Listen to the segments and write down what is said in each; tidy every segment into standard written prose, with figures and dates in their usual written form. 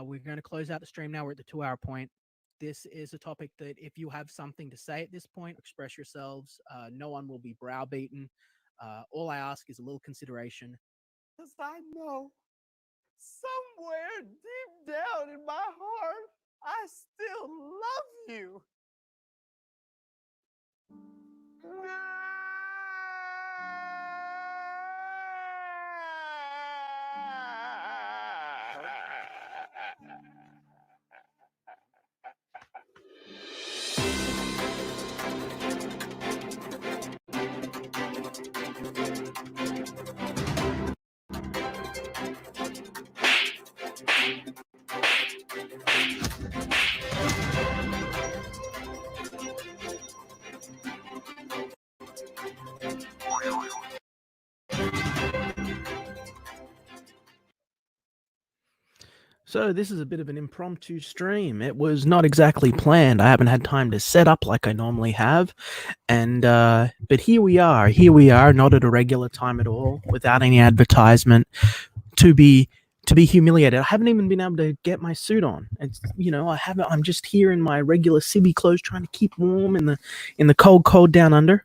We're going to close out the stream now. We're at the 2 hour point. This is a topic that if you have something to say at this point, express yourselves. No one will be browbeaten. All I ask is a little consideration. Because I know somewhere deep down in my heart, I still love you. So this is a bit of an impromptu stream. It was not exactly planned. I haven't had time to set up like I normally have. And but here we are. Here we are, not at a regular time at all, without any advertisement, to be humiliated. I haven't even been able to get my suit on. It's I'm just here in my regular civvy clothes trying to keep warm in the cold down under.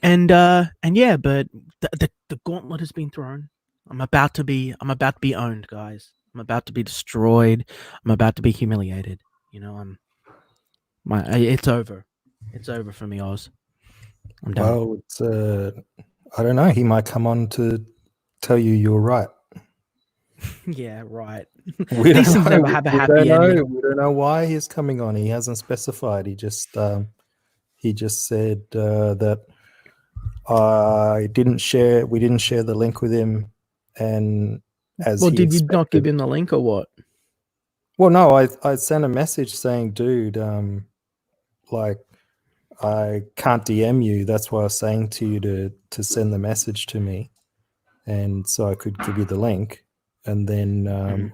And yeah, but the gauntlet has been thrown. I'm about to be owned, guys. I'm about to be destroyed. I'm about to be humiliated. It's over. It's over for me, Oz. I'm done. Well, it's I don't know. He might come on to tell you you're right. Yeah, right. We These things don't never know. have a We happy don't know. ending. We don't know why he's coming on. He hasn't specified. He just said that we didn't share the link with him, and Did you not give him the link or what? Well, no, I sent a message saying, dude, like I can't DM you. That's why I was saying to you to send the message to me, and so I could give you the link. And then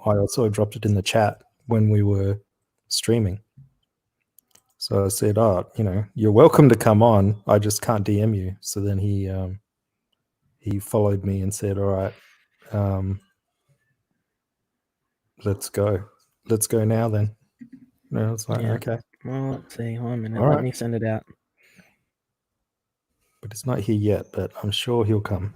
I also dropped it in the chat when we were streaming. So I said, "Oh, you're welcome to come on. I just can't DM you." So then he followed me and said, "All right, let's go. Let's go now then." And I was like, Yeah. "Okay." Well, let's see. 1 minute. All Let right. me send it out. But it's not here yet, but I'm sure he'll come.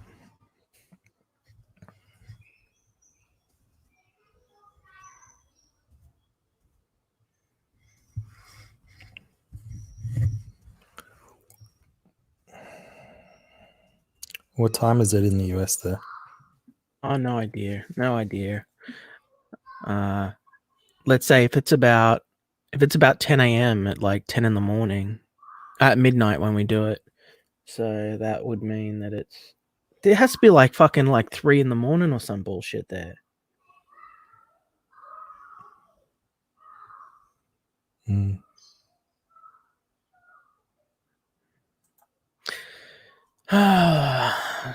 What time is it in the US there? Oh, no idea. No idea. Let's say if it's about 10 a.m. at like 10 in the morning, at midnight when we do it. So that would mean that it has to be like fucking like 3 in the morning or some bullshit there.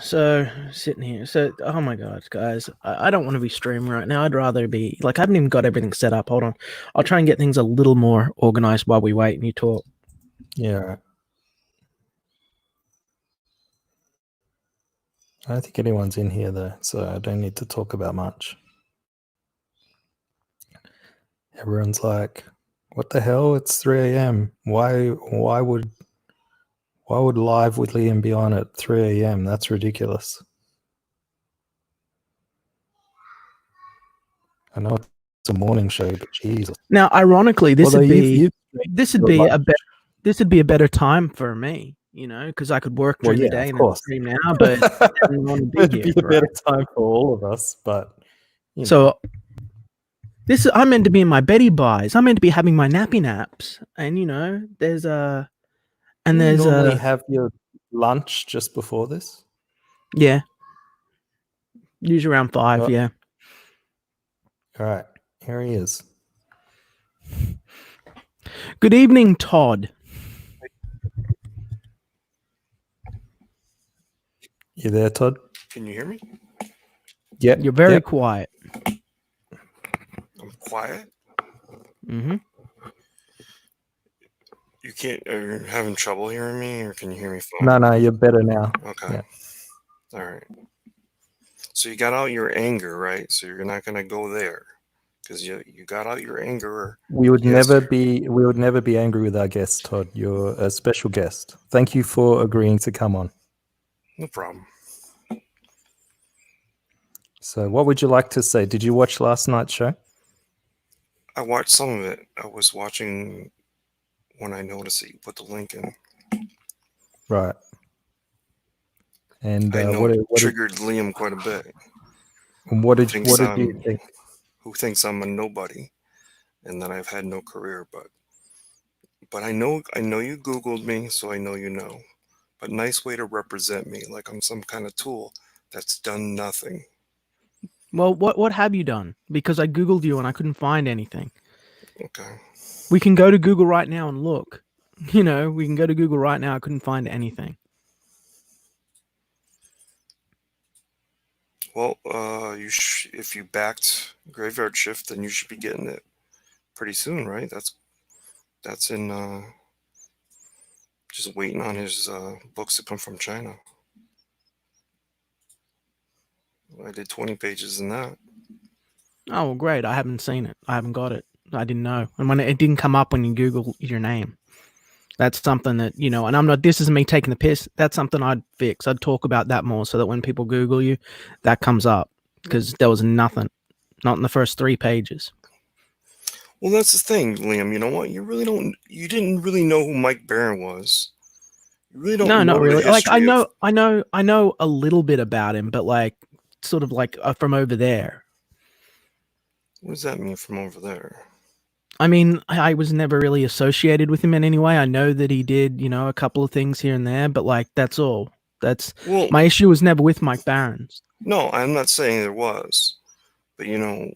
So sitting here. So oh my god, guys, I don't want to be streaming right now. I'd rather be like, I haven't even got everything set up. Hold on, I'll try and get things a little more organized while we wait and you talk. Yeah. I don't think anyone's in here though, so I don't need to talk about much. Everyone's like, "What the hell? It's 3 a.m. Why would Live with Liam be on at 3 a.m.? That's ridiculous." I know it's a morning show, but Jesus. Now, ironically, this would be a better time for me, because I could work during the day and then stream now. But it'd be a better time for all of us. But so I'm meant to be in my Betty buys. I'm meant to be having my nappy naps, and there's a. And you there's normally have your lunch just before this? Yeah. Usually around 5, yeah. All right. Here he is. Good evening, Todd. You there, Todd? Can you hear me? Yeah. You're very quiet. I'm quiet? Mm-hmm. Are you having trouble hearing me, or can you hear me fine? No, you're better now. Okay. Yeah. All right. So you got out your anger, right? So you're not going to go there. because you got out your anger. We would Yes. never be angry with our guests, Todd. You're a special guest. Thank you for agreeing to come on. No problem. So what would you like to say? Did you watch last night's show? I watched some of it. I was watching when I noticed that you put the link in. Right. And I know what it did triggered Liam quite a bit. what did Thinks you think? Who thinks I'm a nobody and that I've had no career, but I know you Googled me, so I know you know. But nice way to represent me, like I'm some kind of tool that's done nothing. Well, what have you done? Because I Googled you and I couldn't find anything. Okay. We can go to Google right now and look. You know, we can go to Google right now. I couldn't find anything. Well, if you backed Graveyard Shift, then you should be getting it pretty soon, right? That's in just waiting on his books to come from China. I did 20 pages in that. Oh, well, great. I haven't seen it. I haven't got it. I didn't know. And when it didn't come up when you Google your name, that's something that, you know, and I'm not, this isn't me taking the piss. That's something I'd fix. I'd talk about that more so that when people Google you, that comes up, because there was nothing, not in the first 3 pages. Well, that's the thing, Liam. You know what? You didn't really know who Mike Barron was. You really don't No, know not really. the Like, I history of- know a little bit about him, but like, sort of like from over there. What does that mean from over there? I mean, I was never really associated with him in any way. I know that he did, you know, a couple of things here and there, but like, that's all. Well, My issue was never with Mike Barron's. no, I'm not saying there was, but you know,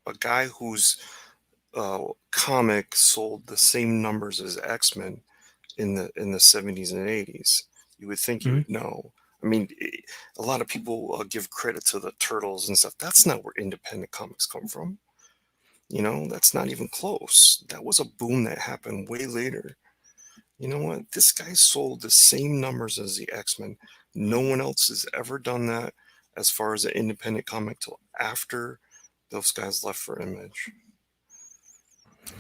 a guy whose comic sold the same numbers as X-Men in the 70s and 80s, you would think you would know. I mean, a lot of people give credit to the Turtles and stuff. That's not where independent comics come from. You know, that's not even close. That was a boom that happened way later. You know what? This guy sold the same numbers as the X-Men. No one else has ever done that as far as an independent comic till after those guys left for Image.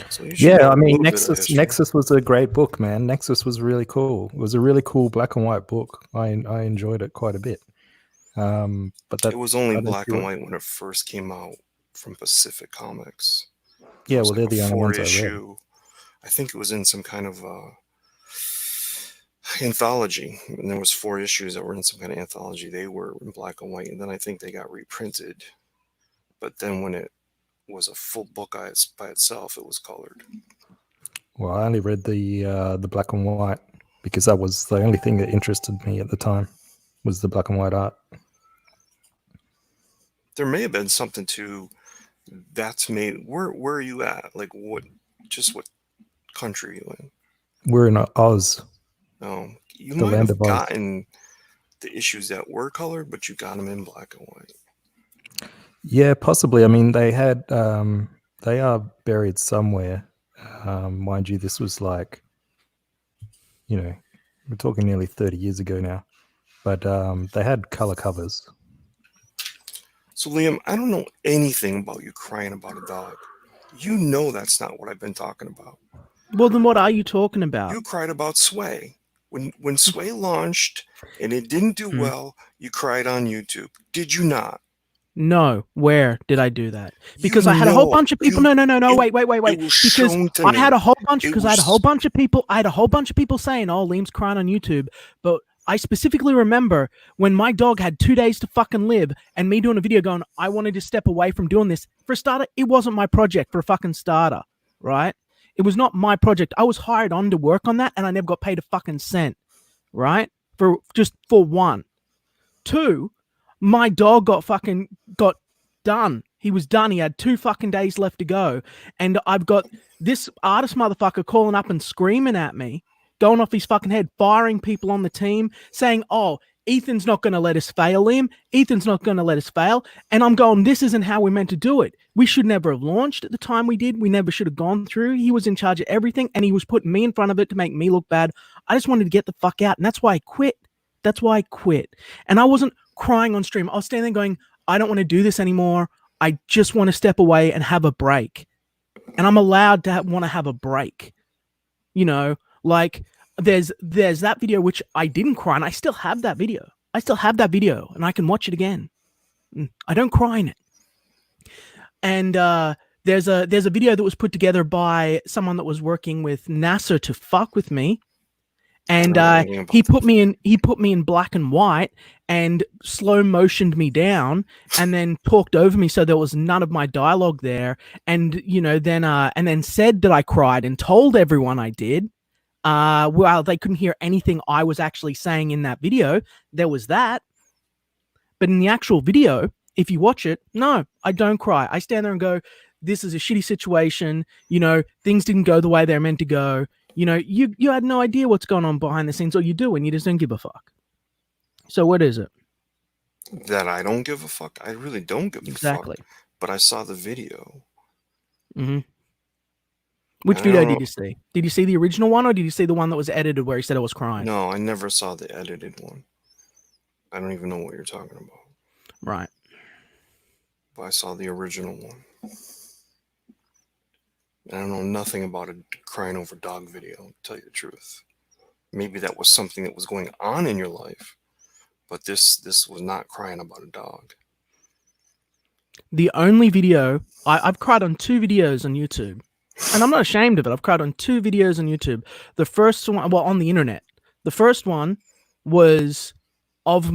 So you should know Yeah, I a mean, little bit of history. Nexus was a great book, man. Nexus was really cool. It was a really cool black and white book. I enjoyed it quite a bit. But that It was only I don't black see and what- white when it first came out from Pacific Comics. Yeah, It was well, they're like the a only ones I read. 4-issue. I think it was in some kind of anthology, and there was 4 issues that were in some kind of anthology. They were in black and white, and then I think they got reprinted. But then when it was a full book by itself, it was colored. Well, I only read the black and white because that was the only thing that interested me at the time was the black and white art. There may have been something to that's made. Where are you at? Like what country are you in? We're in Oz. Oh, you The might land have of Oz. gotten the issues that were colored, but you got them in black and white. Yeah, possibly. I mean, they had they are buried somewhere. Mind you, this was like, you know, we're talking nearly 30 years ago now. But they had color covers. So Liam, I don't know anything about you crying about a dog. You know that's not what I've been talking about. Well, then what are you talking about? You cried about Sway. When Sway launched and it didn't do well, you cried on YouTube. Did you not? No, where did I do that? Because You I had a whole know, bunch of people. you- No, wait. It was Because shown to I had me. a whole bunch. It Because I had a was- whole bunch of people. I had a whole bunch of people saying, "Oh, Liam's crying on YouTube." But I specifically remember when my dog had 2 days to fucking live, and me doing a video going, "I wanted to step away from doing this." For a starter, it wasn't my project. For a fucking starter, right? It was not my project. I was hired on to work on that, and I never got paid a fucking cent, right? For one. 2, my dog got done. He was done. He had 2 fucking days left to go. And I've got this artist motherfucker calling up and screaming at me, going off his fucking head, firing people on the team, saying, "Oh, Ethan's not going to let us fail him. Ethan's not going to let us fail." And I'm going, this isn't how we're meant to do it. We should never have launched at the time we did. We never should have gone through. He was in charge of everything, and he was putting me in front of it to make me look bad. I just wanted to get the fuck out, and that's why I quit. And I wasn't crying on stream. I was standing there going, "I don't want to do this anymore. I just want to step away and have a break. And I'm allowed to want to have a break. You know, like there's that video which I didn't cry, and I still have that video. And I can watch it again. I don't cry in it. And there's a video that was put together by someone that was working with NASA to fuck with me. And he put me in black and white and slow motioned me down and then talked over me so there was none of my dialogue there, and then said that I cried and told everyone I did. Well, they couldn't hear anything I was actually saying in that video. There was that. But in the actual video, if you watch it, no, I don't cry. I stand there and go, this is a shitty situation. Things didn't go the way they're meant to go. You had no idea what's going on behind the scenes, or you do, and you just don't give a fuck. So what is it? That I don't give a fuck? I really don't give a fuck. Exactly. But I saw the video. Mm-hmm. Which video did you see? Did you see the original one, or did you see the one that was edited where he said I was crying? No, I never saw the edited one. I don't even know what you're talking about. Right. But I saw the original one. I don't know nothing about a crying over dog video, to tell you the truth. Maybe that was something that was going on in your life, but this was not crying about a dog. The only video, I've cried on 2 videos on YouTube, and I'm not ashamed of it. I've cried on 2 videos on YouTube. The first one, well, on the internet. The first one was of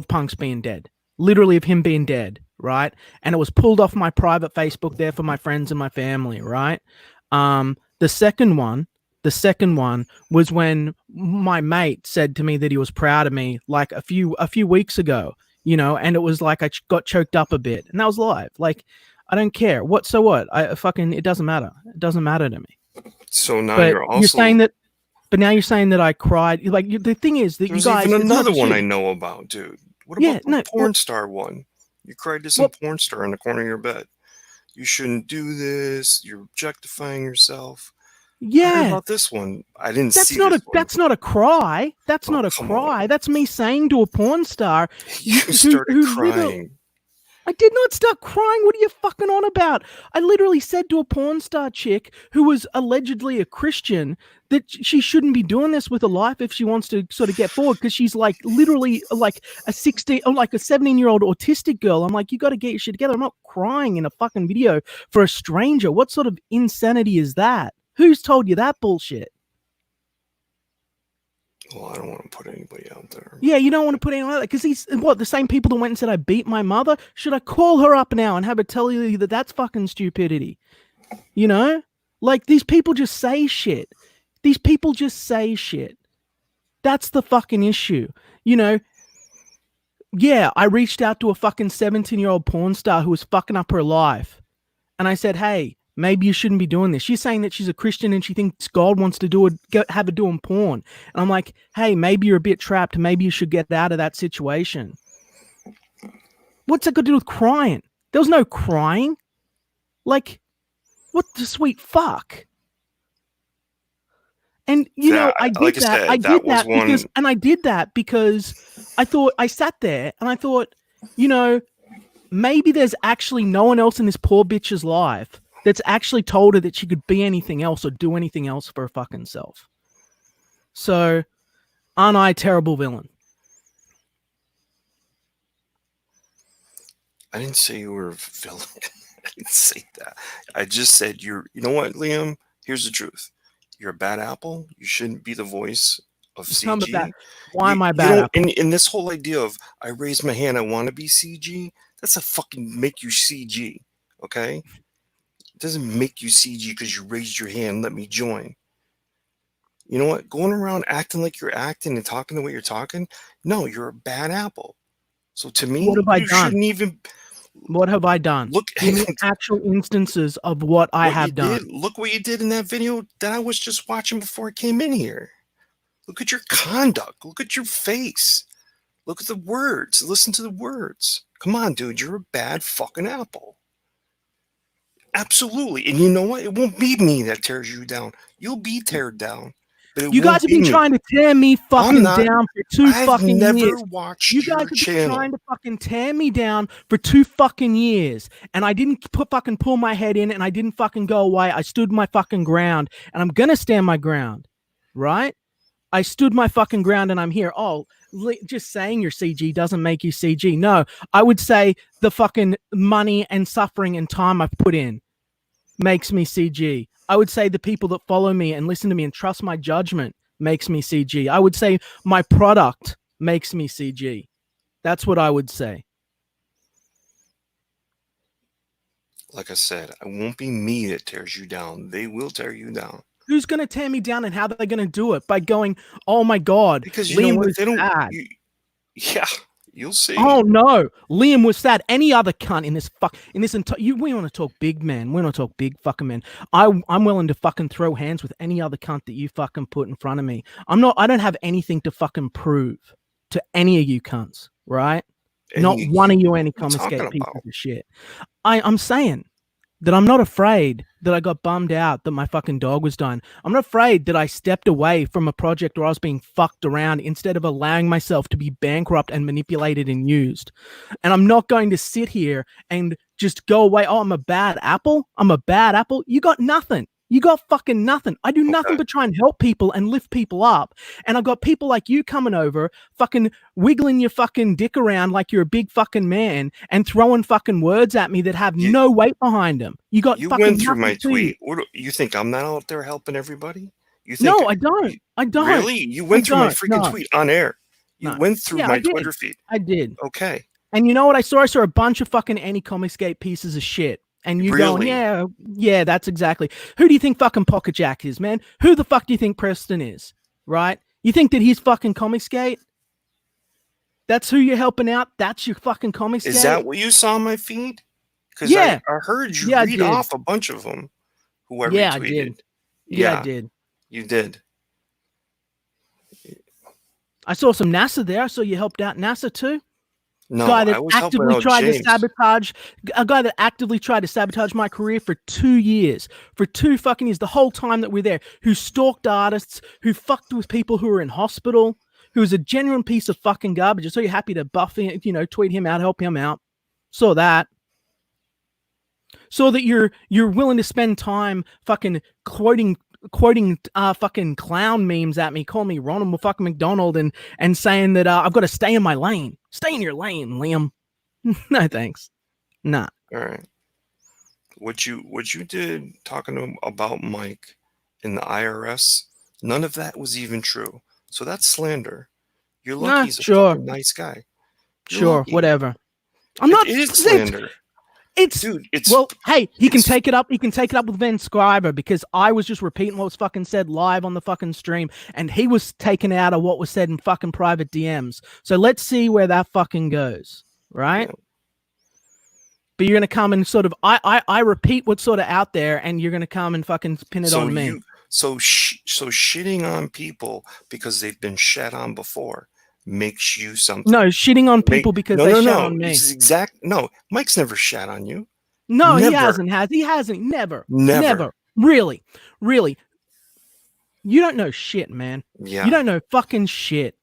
Punks being dead. Literally of him being dead, right? And it was pulled off my private Facebook there for my friends and my family, right? The second one was when my mate said to me that he was proud of me like a few weeks ago, and it was like I got choked up a bit, and that was live. Like, I don't care. So what? It doesn't matter. It doesn't matter to me. So now you're saying that. But now you're saying that I cried. Like, the thing is that There's you guys. Even another one I know about, dude. What about the porn star one? You cried to some porn star in the corner of your bed. You shouldn't do this. You're objectifying yourself. Yeah. I heard about this one. I didn't see this one. That's not a cry. That's not a cry. That's me saying to a porn star. You started crying. I did not start crying. What are you fucking on about? I literally said to a porn star chick who was allegedly a Christian that she shouldn't be doing this with her life if she wants to sort of get forward, because she's like literally like a 16 or like a 17-year-old autistic girl. I'm like, you got to get your shit together. I'm not crying in a fucking video for a stranger. What sort of insanity is that? Who's told you that bullshit? Well, I don't want to put anybody out there. Yeah, you don't want to put anyone out there because he's the same people that went and said I beat my mother. Should I call her up now and have her tell you that that's fucking stupidity? Like, these people just say shit. That's the fucking issue. Yeah, I reached out to a fucking 17-year-old porn star who was fucking up her life, and I said, hey, maybe you shouldn't be doing this. She's saying that she's a Christian and she thinks God wants to have her doing porn. And I'm like, hey, maybe you're a bit trapped. Maybe you should get out of that situation. What's that got to do with crying? There was no crying. Like, what the sweet fuck? And I did that because I thought, I sat there and I thought, maybe there's actually no one else in this poor bitch's life that's actually told her that she could be anything else or do anything else for her fucking self. So, aren't I a terrible villain? I didn't say you were a villain. I didn't say that. I just said you know what, Liam? Here's the truth. You're a bad apple. You shouldn't be the voice of CG. Why am I bad apple? And this whole idea of I raise my hand, I want to be CG, that's a fucking make you CG, okay? It doesn't make you CG because you raised your hand, let me join. You know what? Going around acting like you're acting and talking the way you're talking, no, you're a bad apple. So to me, what have I done? Shouldn't even... What have I done? Give me actual instances of what I have done. Look what you did in that video that I was just watching before I came in here. Look at your conduct. Look at your face. Look at the words. Listen to the words. Come on, dude. You're a bad fucking apple. Absolutely. And you know what? It won't be me that tears you down. You'll be teared down. But it You won't guys have be been me. trying to tear me fucking not. down for 2 I've fucking never years. watched You guys your have been channel. trying to fucking tear me down for 2 fucking years, and I didn't fucking pull my head in, and I didn't fucking go away. I stood my fucking ground, and I'm gonna stand my ground, right? I stood my fucking ground, and I'm here. Oh, just saying you're CG doesn't make you CG. No, I would say the fucking money and suffering and time I've put in makes me CG. I would say the people that follow me and listen to me and trust my judgment makes me CG. I would say my product makes me CG. That's what I would say. Like I said, it won't be me that tears you down. They will tear you down. Who's going to tear me down, and how are they going to do it? By going, oh my God, Because you know Liam what? was They don't. sad. Yeah, you'll see. Oh no, Liam was sad. Any other cunt in this entire we want to talk big man. We want to talk big fucking man. I'm willing to fucking throw hands with any other cunt that you fucking put in front of me. I don't have anything to fucking prove to any of you cunts, right? Not one of you any confiscate pieces of shit. I'm saying that I'm not afraid that I got bummed out that my fucking dog was dying. I'm not afraid that I stepped away from a project where I was being fucked around instead of allowing myself to be bankrupt and manipulated and used. And I'm not going to sit here and just go away. Oh, I'm a bad apple. I'm a bad apple. You got nothing. You got fucking nothing. I do nothing but try and help people and lift people up. And I've got people like you coming over, fucking wiggling your fucking dick around like you're a big fucking man and throwing fucking words at me that have no weight behind them. You went through my tweet. What, you think I'm not out there helping everybody? You think? No, I don't. I don't. Really? You went through my freaking tweet on air. You went through my Twitter feed. I did. Okay. And you know what I saw? I saw a bunch of fucking anti-Comicsgate pieces of shit. And you going, yeah, that's exactly. Who do you think fucking Pocket Jack is, man? Who the fuck do you think Preston is? Right? You think that he's fucking Comicsgate? That's who you're helping out? That's your fucking Comicsgate? Is that what you saw on my feed? Because I heard you read off a bunch of them who I retweeted. I did. Yeah, I did. You did. I saw some NASA there. I saw you helped out NASA too. No, guy that I was actively tried to sabotage a guy that actively tried to sabotage my career for 2 years, for 2 fucking years, the whole time that we're there, who stalked artists, who fucked with people who were in hospital, who was a genuine piece of fucking garbage. So you're happy to buff him, tweet him out, help him out. Saw that. Saw that you're willing to spend time fucking quoting fucking clown memes at me, calling me Ronald fucking McDonald and saying that I've got to stay in my lane. Stay in your lane, Liam. No thanks. Nah. All right. What you did talking about Mike in the IRS, none of that was even true. So that's slander. You're lucky he's a fucking nice guy. Sure, whatever. I'm not. It is slander. Dude, hey, he can take it up. He can take it up with Van Scriber because I was just repeating what was fucking said live on the fucking stream, and he was taken out of what was said in fucking private DMs. So let's see where that fucking goes, right? Yeah. But you're gonna come and sort of I repeat what's sort of out there, and you're gonna come and fucking pin it on me. So shitting on people because they've been shat on before makes you something. No, shitting on people because they shat on me. No, Mike's never shat on you. No, never. He hasn't. Never. Really. You don't know shit, man. Yeah. You don't know fucking shit.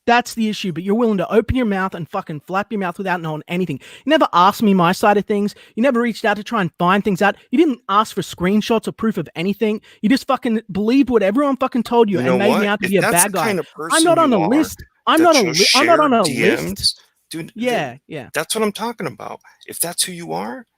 That's the issue, but you're willing to open your mouth and fucking flap your mouth without knowing anything. You never asked me my side of things. You never reached out to try and find things out. You didn't ask for screenshots or proof of anything. You just fucking believed what everyone fucking told you and made me out to be a bad guy. I'm not on a list. I'm not on a list. Dude, yeah. That's what I'm talking about. If that's who you are,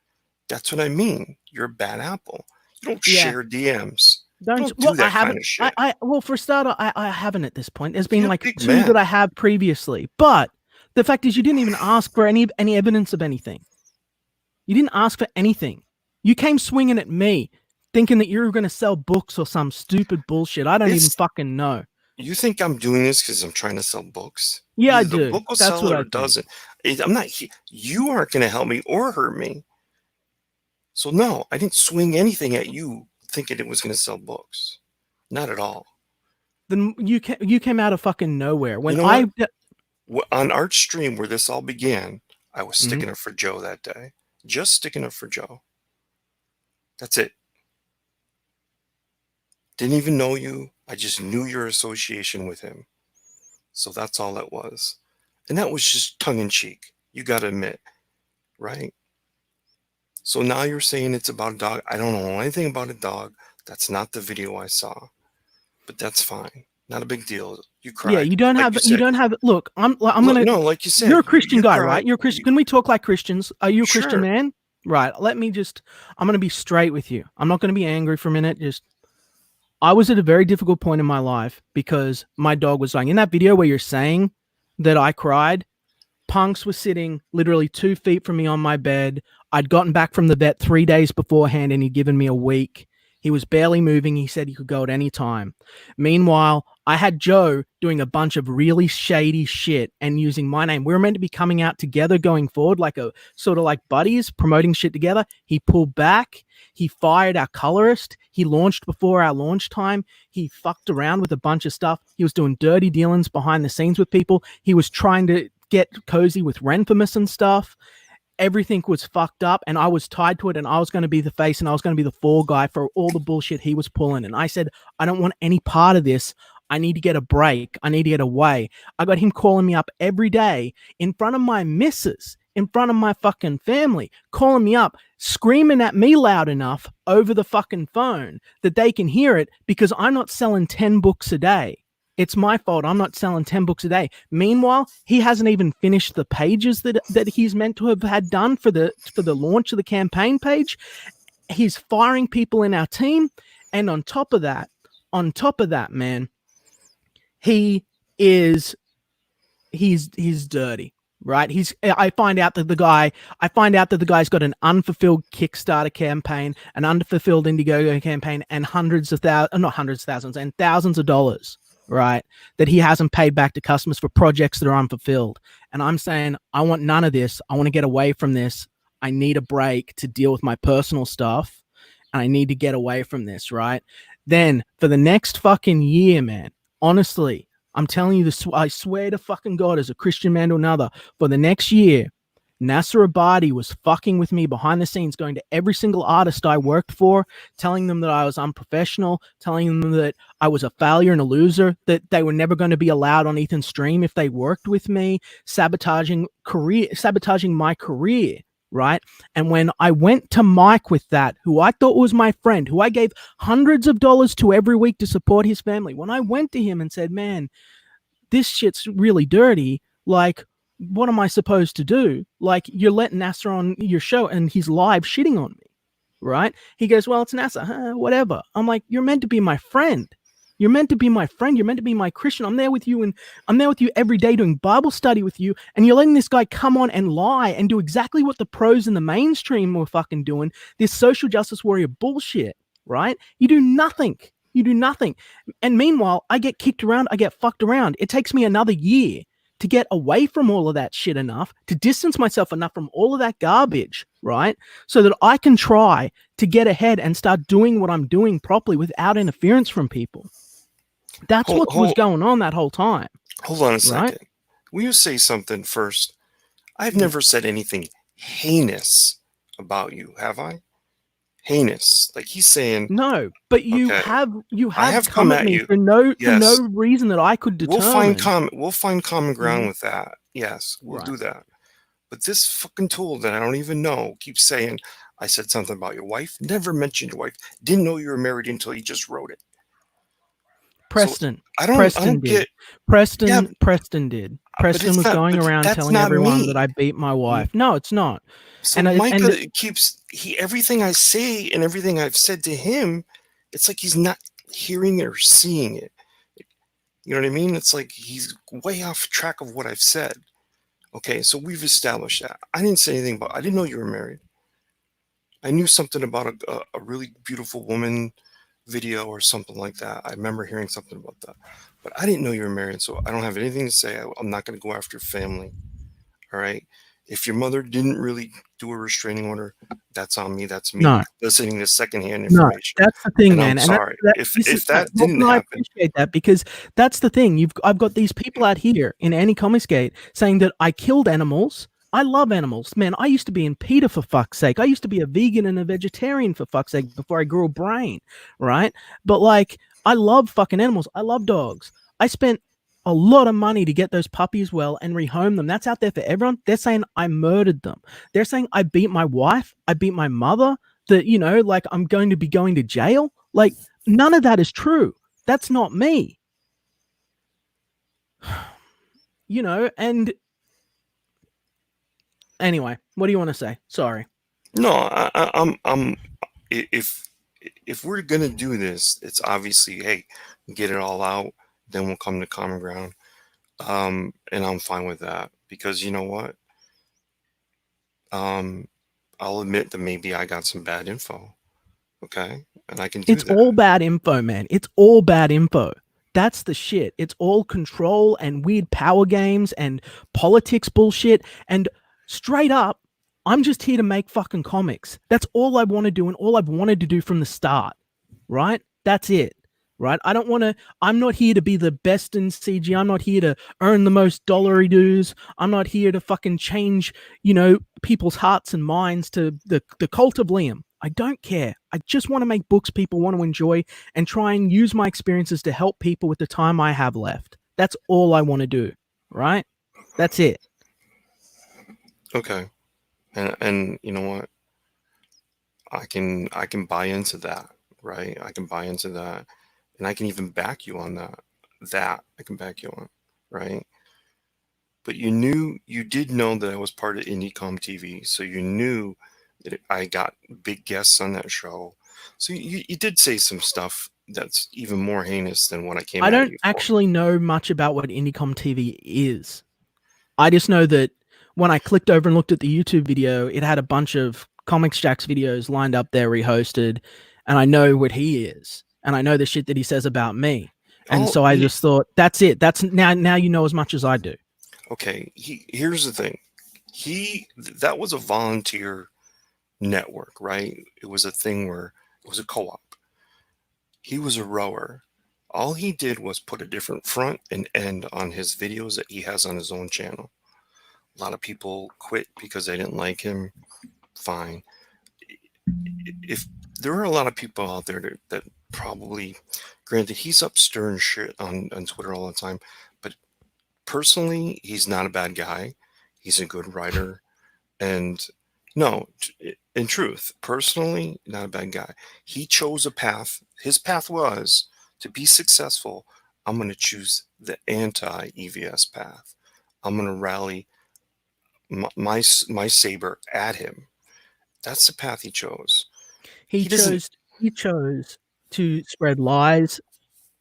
that's what I mean. You're a bad apple. You don't share DMs. Don't do that kind of shit. Well, for a starter, I haven't at this point. There's been like 2 that I have previously. But the fact is you didn't even ask for any evidence of anything. You didn't ask for anything. You came swinging at me thinking that you were going to sell books or some stupid bullshit. I don't even fucking know. You think I'm doing this because I'm trying to sell books? Yeah, Either I do. The book will That's sell it or doesn't. I'm not. You aren't going to help me or hurt me. So no, I didn't swing anything at you thinking it was going to sell books. Not at all. Then you came out of fucking nowhere. When on our stream where this all began, I was sticking up for Joe that day. Just sticking up for Joe. That's it. Didn't even know you. I just knew your association with him. So that's all it was. And that was just tongue in cheek. You got to admit, right? So now you're saying it's about a dog. I don't know anything about a dog. That's not the video I saw. But that's fine. Not a big deal. You cried. Yeah, you don't like have. you You said. don't have. Look, I'm Look, gonna. no, like you said. You're a Christian guy, cried. right? You're a Christian. Can we talk like Christians? Are you a Sure. Christian man? Right. I'm gonna be straight with you. I'm not gonna be angry for a minute. I was at a very difficult point in my life because my dog was dying. In that video where you're saying that I cried, Punks was sitting literally 2 feet from me on my bed. I'd gotten back from the vet 3 days beforehand and he'd given me a week. He was barely moving. He said he could go at any time. Meanwhile, I had Joe doing a bunch of really shady shit and using my name. We were meant to be coming out together going forward, like a sort of like buddies promoting shit together. He pulled back. He fired our colorist. He launched before our launch time. He fucked around with a bunch of stuff. He was doing dirty dealings behind the scenes with people. He was trying to get cozy with Renfamous and stuff. Everything was fucked up and I was tied to it and I was going to be the face and I was going to be the fall guy for all the bullshit he was pulling. And I said, I don't want any part of this. I need to get a break. I need to get away. I got him calling me up every day in front of my missus, in front of my fucking family, calling me up, screaming at me loud enough over the fucking phone that they can hear it because I'm not selling 10 books a day. It's my fault. I'm not selling 10 books a day. Meanwhile, he hasn't even finished the pages that he's meant to have had done for the launch of the campaign page. He's firing people in our team. And on top of that, man, he's dirty, right? I find out that the guy's got an unfulfilled Kickstarter campaign, an unfulfilled Indiegogo campaign, and and thousands of dollars, right, that he hasn't paid back to customers for projects that are unfulfilled. And I'm saying, I want none of this. I want to get away from this. I need a break to deal with my personal stuff. And I need to get away from this, right? Then for the next fucking year, man, honestly, I'm telling you this, I swear to fucking God, as a Christian man to another, for the next year, Nasser Abadi was fucking with me behind the scenes, going to every single artist I worked for, telling them that I was unprofessional, telling them that I was a failure and a loser, that they were never going to be allowed on Ethan's stream if they worked with me, sabotaging my career, right? And when I went to Mike with that, who I thought was my friend, who I gave hundreds of dollars to every week to support his family, when I went to him and said, man, this shit's really dirty, like, what am I supposed to do? Like, you're letting Nasser on your show and he's live shitting on me, right? He goes, well, it's Nasser, whatever. I'm like, you're meant to be my friend. You're meant to be my friend. You're meant to be my Christian. I'm there with you, and I'm there with you every day doing Bible study with you, and you're letting this guy come on and lie and do exactly what the pros in the mainstream were fucking doing, this social justice warrior bullshit, right? You do nothing. You do nothing. And meanwhile, I get kicked around. I get fucked around. It takes me another year to get away from all of that shit enough, to distance myself enough from all of that garbage, right? So that I can try to get ahead and start doing what I'm doing properly without interference from people. That's what was going on that whole time. Hold on a second. Right? Will you say something first? I've never said anything heinous about you, have I? Heinous. Like he's saying. No, but you okay, have come at me for no reason that I could determine. We'll find common ground with that. Yes, we'll do that. But this fucking tool that I don't even know keeps saying I said something about your wife, never mentioned your wife, didn't know you were married until he just wrote it. Preston. So Preston did. Preston was going around telling everyone that I beat my wife. No, it's not. So Micah keeps everything I say and everything I've said to him, it's like he's not hearing it or seeing it. You know what I mean? It's like he's way off track of what I've said. Okay, so we've established that. I didn't say anything about. I didn't know you were married. I knew something about a really beautiful woman video or something like that. I remember hearing something about that, but I didn't know you were married, so I don't have anything to say. I'm not going to go after your family. All right. If your mother didn't really do a restraining order, that's on me. That's me listening to secondhand information. No, that's the thing, and man. I'm sorry if that didn't happen. I appreciate that because that's the thing. I've got these people out here in Anti-Comicsgate saying that I killed animals. I love animals, man. I used to be in PETA for fuck's sake. I used to be a vegan and a vegetarian for fuck's sake before I grew a brain, right? But like, I love fucking animals. I love dogs. I spent a lot of money to get those puppies well and rehome them. That's out there for everyone. They're saying I murdered them. They're saying I beat my wife. I beat my mother. That, you know, like I'm going to be going to jail. Like, none of that is true. That's not me. You know, and anyway, what do you want to say? Sorry. No, I'm. If we're gonna do this, it's obviously, hey, get it all out, then we'll come to common ground. And I'm fine with that, because you know what? I'll admit that maybe I got some bad info. Okay, and I can do It's that. all bad info, man. It's all bad info. That's the shit. It's all control and weird power games and politics bullshit. And straight up, I'm just here to make fucking comics. That's all I want to do and all I've wanted to do from the start. Right? That's it. Right? I don't want to, I'm not here to be the best in CG. I'm not here to earn the most dollary dues. I'm not here to fucking change, you know, people's hearts and minds to the cult of Liam. I don't care. I just want to make books people want to enjoy and try and use my experiences to help people with the time I have left. That's all I want to do. Right? That's it. Okay, and you know what? I can buy into that, right? I can buy into that, and I can even back you on that. That I can back you on, right? But you did know that I was part of IndieCom TV, so you knew that I got big guests on that show. So you did say some stuff that's even more heinous than what I came I at don't you for. actually know much about what IndieCom TV is. I just know that when I clicked over and looked at the YouTube video, it had a bunch of Comics Jack's videos lined up there, rehosted, and I know what he is, and I know the shit that he says about me, and Oh, so I just thought, that's it. That's now you know as much as I do. okay. Here's the thing. That was a volunteer network, right? It was a thing where it was a co-op. He was a rower. All he did was put a different front and end on his videos that he has on his own channel. A lot of people quit because they didn't like him. Fine. If there are a lot of people out there that probably, granted, he's up stirring shit on Twitter all the time, but personally, he's not a bad guy. He's a good writer. And no, in truth, personally, not a bad guy. He chose a path. His path was to be successful. I'm going to choose the anti-EVS path. I'm going to rally my saber at him. That's the path he chose. He doesn't. chose to spread lies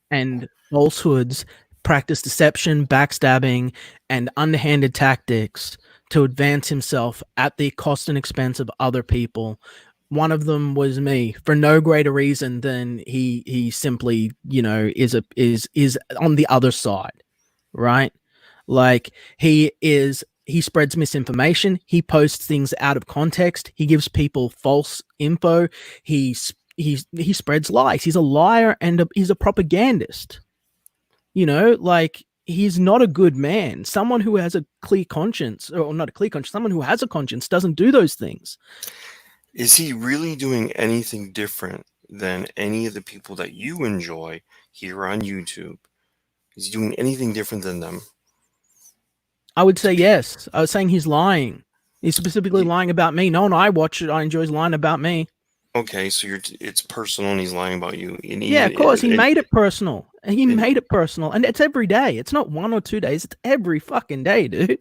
and falsehoods, practice deception, backstabbing, and underhanded tactics to advance himself at the cost and expense of other people. One of them was me, for no greater reason than he simply, you know, is on the other side, right? Like he spreads misinformation, he posts things out of context, he gives people false info, he spreads lies. He's a liar and he's a propagandist. You know, like he's not a good man. Someone who has a clear conscience, or not a clear conscience, someone who has a conscience doesn't do those things. Is he really doing anything different than any of the people that you enjoy here on YouTube? Is he doing anything different than them? I would say yes. I was saying he's lying. He's specifically lying about me. No one I watch it, I enjoy is lying about me. Okay, so it's personal and he's lying about you. And yeah, of course. He made it personal. He made it personal. And it's every day. It's not 1 or 2 days. It's every fucking day, dude.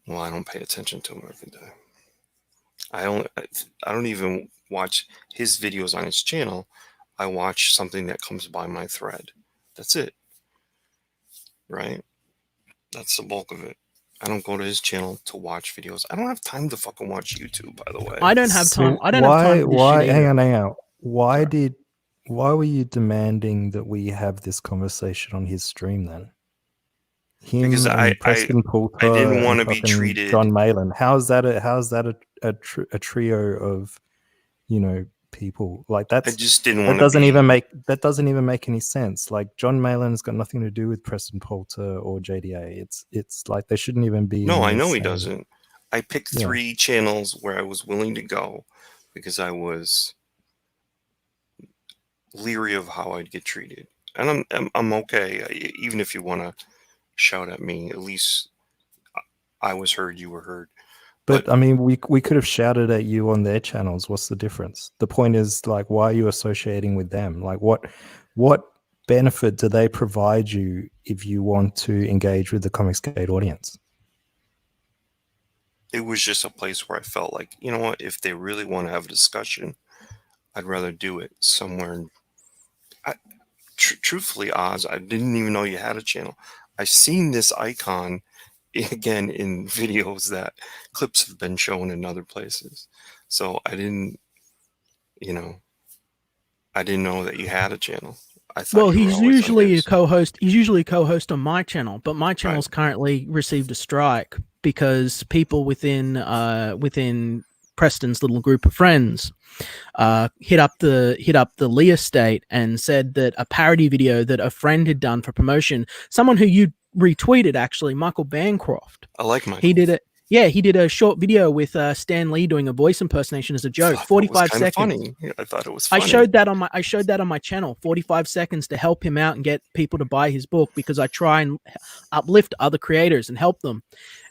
Well, I don't pay attention to him every day. I don't even watch his videos on his channel. I watch something that comes by my thread. That's it. Right? That's the bulk of it. I don't go to his channel to watch videos. I don't have time to fucking watch YouTube, by the way. I don't have time. I don't have time for this why shit hang either. on. Why were you demanding that we have this conversation on his stream then? Him Because and Preston Poulter I didn't want and to be fucking treated. John Malin. How's that a trio of, you know, people like that? I just didn't want that to doesn't even make any sense. Like John Malin's got nothing to do with Preston Poulter or JDA. It's like they shouldn't even be. No, in I the know he same- doesn't. I picked 3 channels where I was willing to go because I was leery of how I'd get treated, and I'm okay. Even if you want to shout at me, at least I was heard, you were heard. But I mean, we could have shouted at you on their channels. What's the difference? The point is, like, why are you associating with them? Like, what benefit do they provide you if you want to engage with the Comicsgate audience? It was just a place where I felt like, you know what, if they really want to have a discussion, I'd rather do it somewhere. Truthfully, Oz, I didn't even know you had a channel. I've seen this icon again in videos that clips have been shown in other places. So I didn't, you know, I didn't know that you had a channel. I thought Well, you were he's always on usually a his. co-host. He's usually a co-host on my channel, but my channel's Right. currently received a strike because people within Preston's little group of friends hit up the Lee estate and said that a parody video that a friend had done for promotion, someone who you retweeted actually, Michael Bancroft. I like Michael. He did it. Yeah, he did a short video with Stan Lee doing a voice impersonation as a joke. 45 seconds. Funny. I thought it was funny. I showed that on my channel. 45 seconds to help him out and get people to buy his book, because I try and uplift other creators and help them.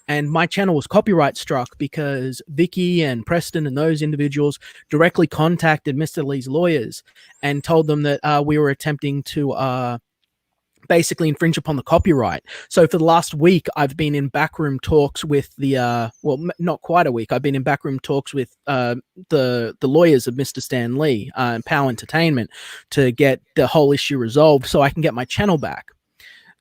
And my channel was copyright struck because Vicky and Preston and those individuals directly contacted Mr. Lee's lawyers and told them that we were attempting to basically infringe upon the copyright. So for the last week, I've been in backroom talks with the not quite a week. I've been in backroom talks with the lawyers of Mr. Stan Lee and Power Entertainment to get the whole issue resolved so I can get my channel back.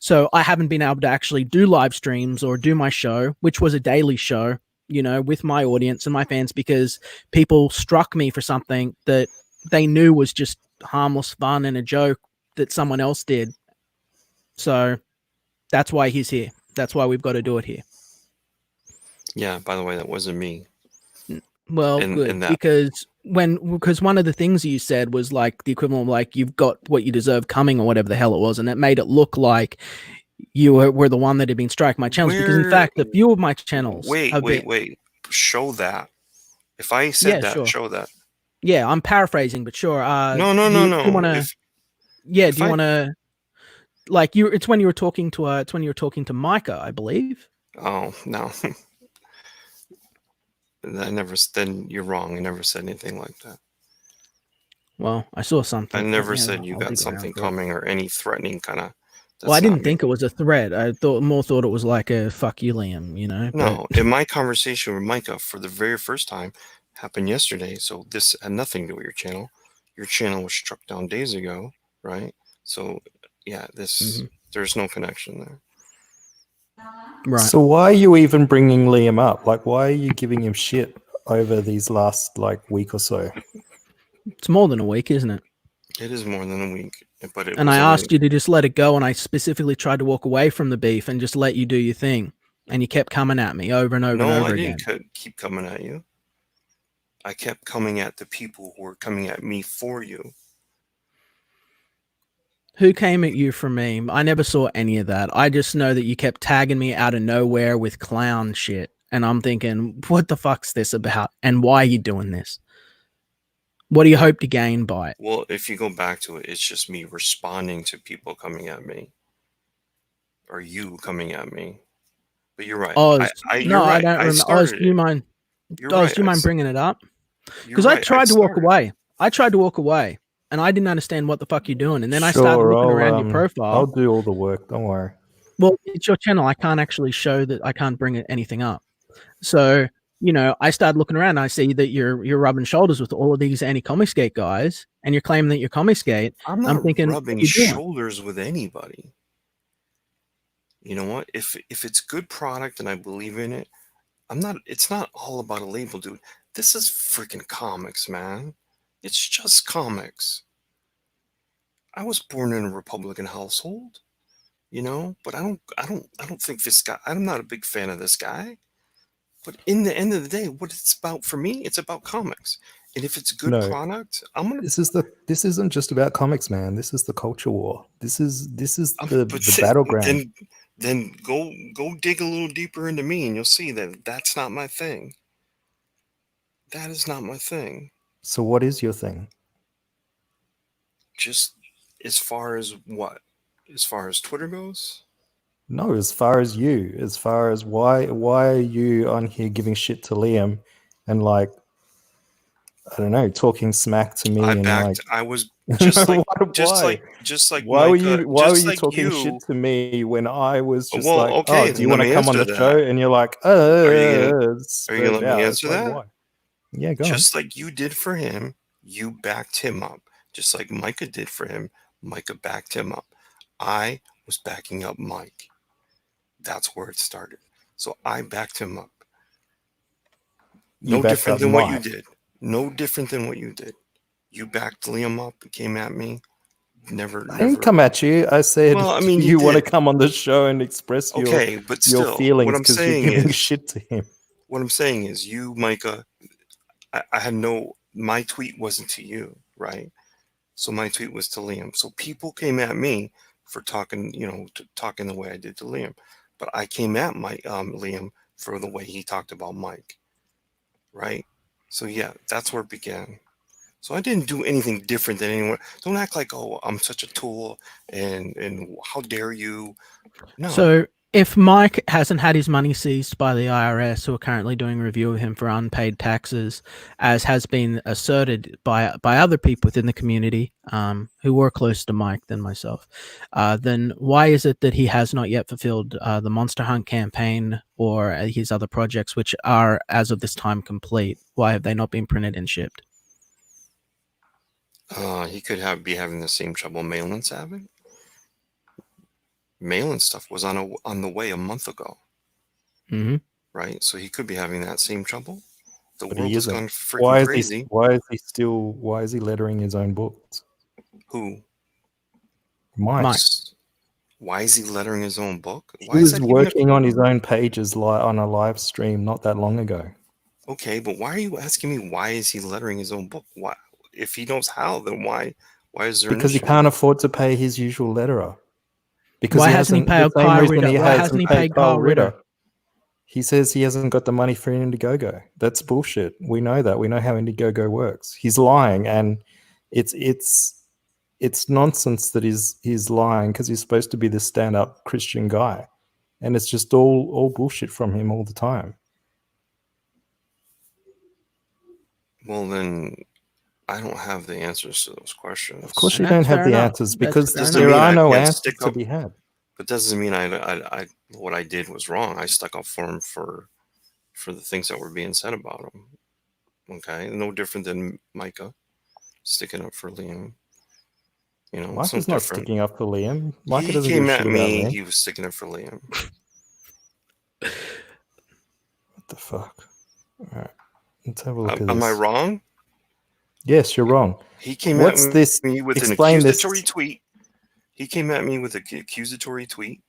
So I haven't been able to actually do live streams or do my show, which was a daily show, you know, with my audience and my fans, because people struck me for something that they knew was just harmless fun and a joke that someone else did. So that's why he's here. That's why we've got to do it here. Yeah, by the way, that wasn't me. Well, good, because one of the things you said was like the equivalent of like you've got what you deserve coming or whatever the hell it was, and it made it look like you were the one that had been striking my channels. Because in fact, a few of my channels. Wait. Show that. If I said that, sure. Show that. Yeah, I'm paraphrasing, but sure. No. Do you want to? Yeah. Do you want to? Like you, it's when you were talking to Micah, I believe. Oh no. Then you're wrong. I never said anything like that. Well, I saw something. I never said you got something coming or any threatening kind of. Well, I didn't think it was a threat. I thought it was like a fuck you, Liam, you know? No, in my conversation with Micah for the very first time happened yesterday. So this had nothing to do with your channel. Your channel was struck down days ago, right? So yeah, there's no connection there. Right. So why are you even bringing Liam up? Like, why are you giving him shit over these last like week or so? It's more than a week, isn't it? It is more than a week, but I asked you to just let it go, and I specifically tried to walk away from the beef and just let you do your thing, and you kept coming at me over and over and over again. No, I didn't keep coming at you. I kept coming at the people who were coming at me for you. Who came at you for me? I never saw any of that. I just know that you kept tagging me out of nowhere with clown shit. And I'm thinking, what the fuck's this about? And why are you doing this? What do you hope to gain by it? Well, if you go back to it, it's just me responding to people coming at me. Or you coming at me. But you're right. Oz, you're right. I don't remember. Oz, do you mind? Oz, do you mind bringing it up? Because I tried to walk away. And I didn't understand what the fuck you're doing. And then I started looking around your profile. I'll do all the work. Don't worry. Well, it's your channel. I can't actually show that. I can't bring anything up. So, you know, I started looking around. And I see that you're rubbing shoulders with all of these anti-Comicsgate guys, and you're claiming that you're Comicsgate. I'm thinking, rubbing shoulders with anybody. You know what? If it's good product and I believe in it, it's not all about a label, dude. This is freaking comics, man. It's just comics. I was born in a Republican household, you know, but I don't think this guy, I'm not a big fan of this guy. But in the end of the day, what it's about for me, it's about comics. And if it's good product, I'm gonna. This isn't just about comics, man. This is the culture war. This is the battleground. Then go dig a little deeper into me, and you'll see that that's not my thing. That is not my thing. So what is your thing? Just as far as what? As far as Twitter goes? No, as far as why are you on here giving shit to Liam and like I don't know, talking smack to me and like I was just like why? Micah, Why were just you like talking shit you. to me when I was just Well, like, oh, okay, do you then want let to me come on answer the show? that. And you're like, Are you gonna spurt let me out. It's answer like, that? why? Yeah, go on. Just like you did for him, you backed him up. Just like Micah did for him, Micah backed him up. I was backing up Mike. That's where it started. So I backed him up. You No backed different up than what you Mike. did. No different than what you did. You backed Liam up, came at me. I didn't Never. come at you. I said, Well, I do mean, you you want to did. come on the show and express Okay, but your still, feelings because you're giving shit to him? what I'm saying is, you, Micah, I had no. My tweet wasn't to you, right? So my tweet was to Liam. So people came at me for talking, talking the way I did to Liam, but I came at my Liam for the way he talked about Mike, right? So yeah, that's where it began. So I didn't do anything different than anyone. Don't act like, oh, I'm such a tool and how dare you? No. So if Mike hasn't had his money seized by the IRS, who are currently doing a review of him for unpaid taxes, as has been asserted by other people within the community who were closer to Mike than myself, then why is it that he has not yet fulfilled the Monster Hunt campaign or his other projects, which are, as of this time, complete? Why have they not been printed and shipped? He could be having the same trouble Malin's having. Malin stuff was on the way a month ago, Mm-hmm. right? So he could be having that same trouble. The But world he has isn't. gone freaking crazy. Why is he lettering his own books? Who? Mike. Mike. Why is he lettering his own book? He Why is was that even working on his own pages on a live stream not that long ago. Okay, but why are you asking me why is he lettering his own book? Why, if he knows how, then why is there an Because he issue? can't afford to pay his usual letterer. Because Why he hasn't he hasn't, the paid same Kyle reason Ritter? he Why hasn't hasn't he paid paid Kyle Kyle Ritter? Ritter. He says he hasn't got the money for an Indiegogo. That's bullshit. We know that. We know how Indiegogo works. He's lying, and it's nonsense that he's lying because he's supposed to be this stand-up Christian guy, and it's just all bullshit from him all the time. Well, then I don't have the answers to those questions. Of course, you And don't that's have fair the enough. answers That's because fair Doesn't enough. there mean are I no can't answers stick to up. be had. But doesn't mean I what I did was wrong. I stuck up for him for the things that were being said about him. Okay, no different than Micah sticking up for Liam. It's no Micah's not different. sticking up for Liam. Micah He doesn't give a came at shit about me. me. He was sticking up for Liam. What the fuck? All right, let's have a look at Am I this. wrong? Yes, you're wrong. He came What's at this? me with an Explain accusatory this. tweet. He came at me with an accusatory tweet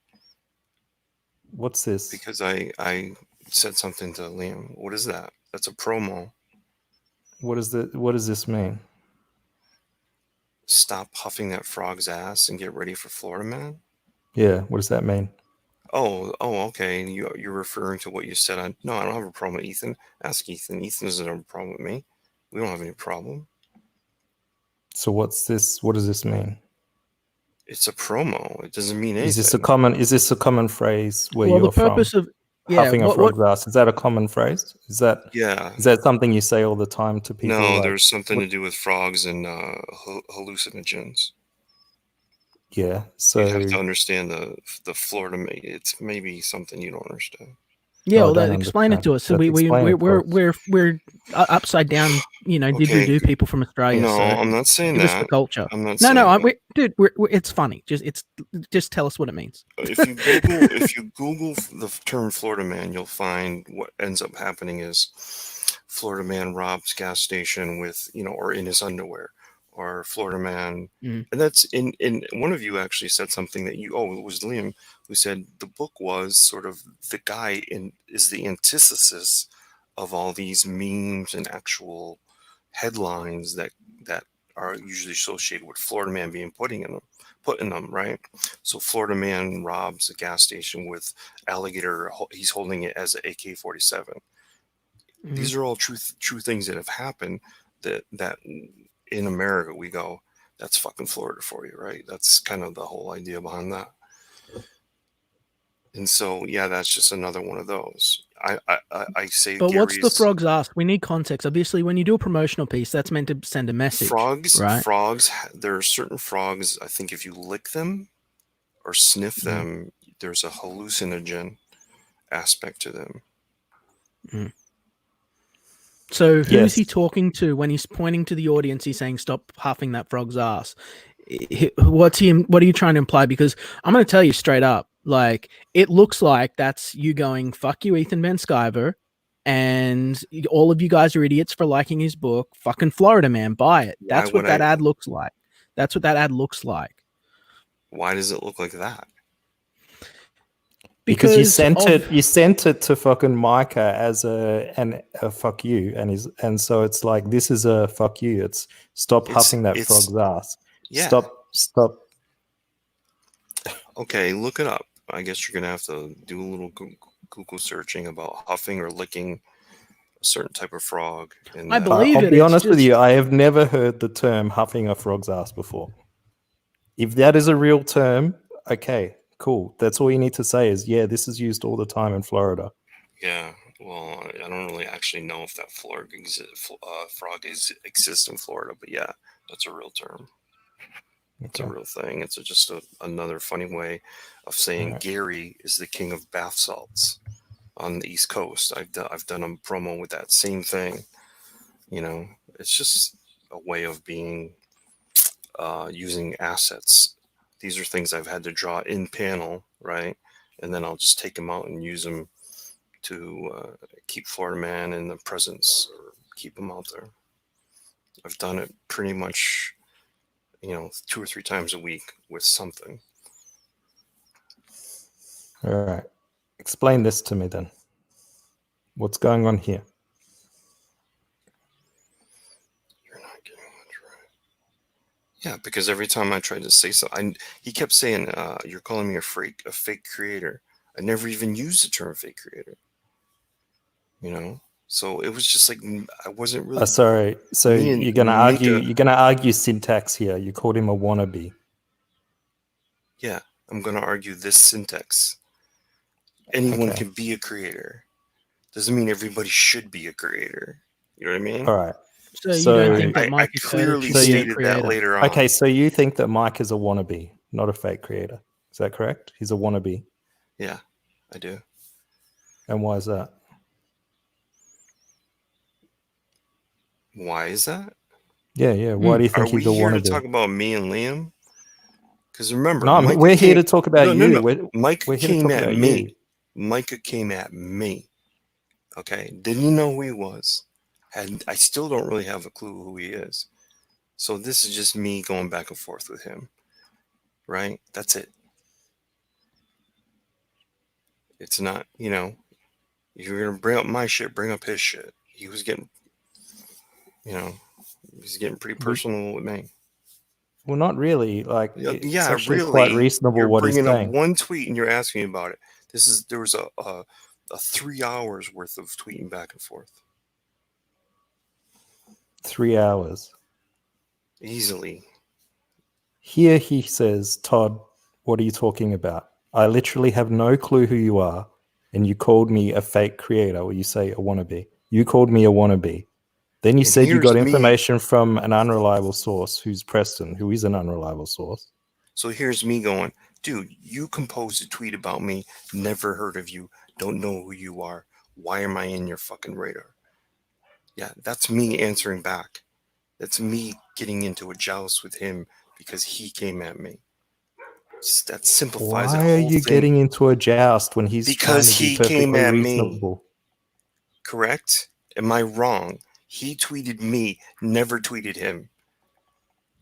What's this? because I said something to Liam. What is that? That's a promo. What does this mean? Stop huffing that frog's ass and get ready for Florida Man. Yeah, what does that mean? Oh, okay. And you're referring to what you said on. No, I don't have a problem with Ethan. Ask Ethan. Ethan doesn't have a problem with me. We don't have any problem. So what's this? What does this mean? It's a promo. It doesn't mean anything. Is this a common phrase where Well, the you're from? purpose of Huffing a frog's ass. Is that a common phrase? Is that something you say all the time to people? No, like, there's something to do with frogs and hallucinogens. Yeah, so you have to understand the Florida. It's maybe something you don't understand. Yeah, No, I well, don't explain it understand. to us. So Let's explain it for us. we're upside down, Okay. didgeridoo people from Australia. No, so I'm not saying give us the that. culture. I'm not No, saying no, that. dude, it's funny. Just tell us what it means. If you Google the term Florida Man, you'll find what ends up happening is Florida Man robs gas station with or in his underwear, or Florida Man. Mm. And that's in one of you actually said something that it was Liam who said the book was sort of the guy is the antithesis of all these memes and actual headlines that are usually associated with Florida Man being put in them, right? So Florida Man robs a gas station with alligator. He's holding it as an AK-47. Mm. These are all true things that have happened that in America we go, That's fucking Florida for you, right? That's kind of the whole idea behind that. And so, yeah, that's just another one of those. I say But what's the Gary's frog's ask? We need context. Obviously, when you do a promotional piece, that's meant to send a message. frogs. right? Frogs. There are certain frogs. I think if you lick them or sniff Mm. them, there's a hallucinogen aspect to them. So who's Yes. he talking to when he's pointing to the audience? He's saying, "Stop huffing that frog's ass." What are you trying to imply? Because I'm going to tell you straight up, like, it looks like that's you going, "Fuck you, Ethan Van Sciver," and all of you guys are idiots for liking his book. Fucking Florida Man, buy it. Why That's what would that I- ad looks like. That's what that ad looks like. Why does it look like that? Because you sent of- it to fucking Micah as a fuck you, and so it's like, this is a fuck you. It's stop huffing that frog's ass. Yeah. Stop. Okay, look it up. I guess you're gonna have to do a little Google searching about huffing or licking a certain type of frog. And I believe I'll it. be It's honest with just- you. I have never heard the term huffing a frog's ass before. If that is a real term, okay, cool. That's all you need to say is, yeah, this is used all the time in Florida. Yeah, well, I don't really actually know if that frog exists in Florida, but yeah, that's a real term. It's a real thing. It's just another funny way of saying Right. Gary is the king of bath salts on the East Coast. I've done a promo with that same thing. You know, it's just a way of being using assets. These are things I've had to draw in panel, right? And then I'll just take them out and use them to keep Florida Man in the presence or keep him out there. I've done it pretty much, 2 or 3 times a week with something. All right. Explain this to me then. What's going on here? You're not getting much right. Yeah, because every time I tried to say something, he kept saying, "You're calling me a freak, a fake creator." I never even used the term fake creator. So it was just like I wasn't really. Sorry. So Me and you're gonna Mika- argue. You're gonna argue syntax here. You called him a wannabe. Yeah, I'm going to argue this syntax. Anyone Okay. can be a creator. Doesn't mean everybody should be a creator. You know what I mean? All right. So you So- don't think that I Mike is clearly So you- stated that later on. Okay. So you think that Mike is a wannabe, not a fake creator? Is that correct? He's a wannabe. Yeah, I do. And why is that? Why is that? Yeah. Why do you think Are we he's a here to wannabe? talk about me and Liam? Because remember, No, Micah we're here came- to talk about No, you. no. Micah we're here to came talk at about me. you. Micah came at me. Okay, didn't know who he was. I still don't really have a clue who he is. So this is just me going back and forth with him. Right? That's it. It's not, if you're gonna bring up my shit, bring up his shit. He was getting, he's getting pretty personal with me. Well, not really. Like, Yeah, it's actually really. quite reasonable You're what he's bringing up saying. one tweet and you're asking me about it. There was a 3 hours worth of tweeting back and forth 3 hours. easily. Here he says, Todd, what are you talking about? I literally have no clue who you are, and you called me a fake creator, or you say a wannabe. You called me a wannabe. Then you And said you got here's me. information from an unreliable source, who's Preston, who is an unreliable source. So here's me going, dude, you composed a tweet about me, never heard of you, don't know who you are. Why am I in your fucking radar? Yeah, that's me answering back. That's me getting into a joust with him because he came at me. That simplifies Why the are whole you thing. getting into a joust when he's Because trying to be he came perfectly at me. reasonable? Correct? Am I wrong? He tweeted me, never tweeted him.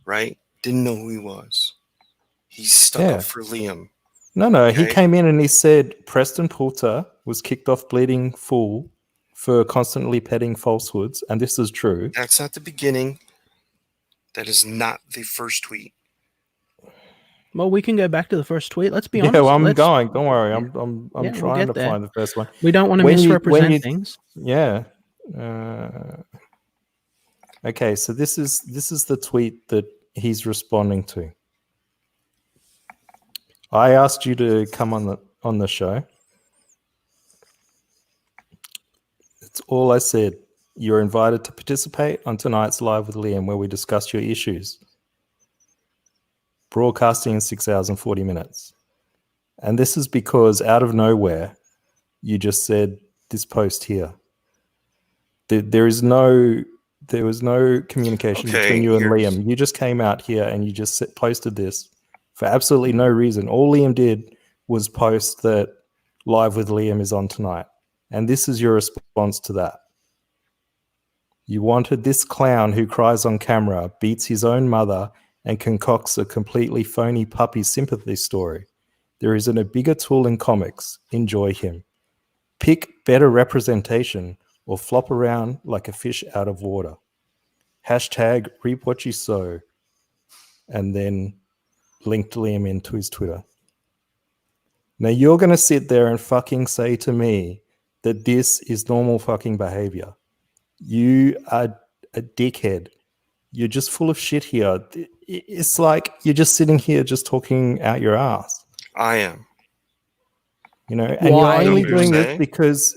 Right? Didn't know who he was. He stuck Yeah. up for Liam. No. He Okay. came in and he said Preston Poulter was kicked off Bleeding Fool for constantly petting falsehoods, and this is true. That's not the beginning. That is not the first tweet. Well, we can go back to the first tweet. Let's be Yeah, honest. well, I'm Let's- going. Don't worry. Yeah. I'm Yeah, we'll trying get to there. find the first one. We don't want to When you- misrepresent when you- things. Yeah. Okay, so this is the tweet that he's responding to. I asked you to come on the show. That's all I said. You're invited to participate on tonight's Live with Liam, where we discuss your issues. Broadcasting in 6 hours and 40 minutes. And this is because out of nowhere, you just said this post here. There was no communication between you and Liam. You just came out here and you just posted this for absolutely no reason. All Liam did was post that Live with Liam is on tonight. And this is your response to that. You wanted this clown who cries on camera, beats his own mother, and concocts a completely phony puppy sympathy story. There isn't a bigger tool in comics. Enjoy him. Pick better representation or flop around like a fish out of water. Hashtag reap what you sow. And then linked Liam into his Twitter. Now you're going to sit there and fucking say to me that this is normal fucking behavior. You are a dickhead. You're just full of shit here. It's like you're just sitting here just talking out your ass. I am. You know, and you're only doing this because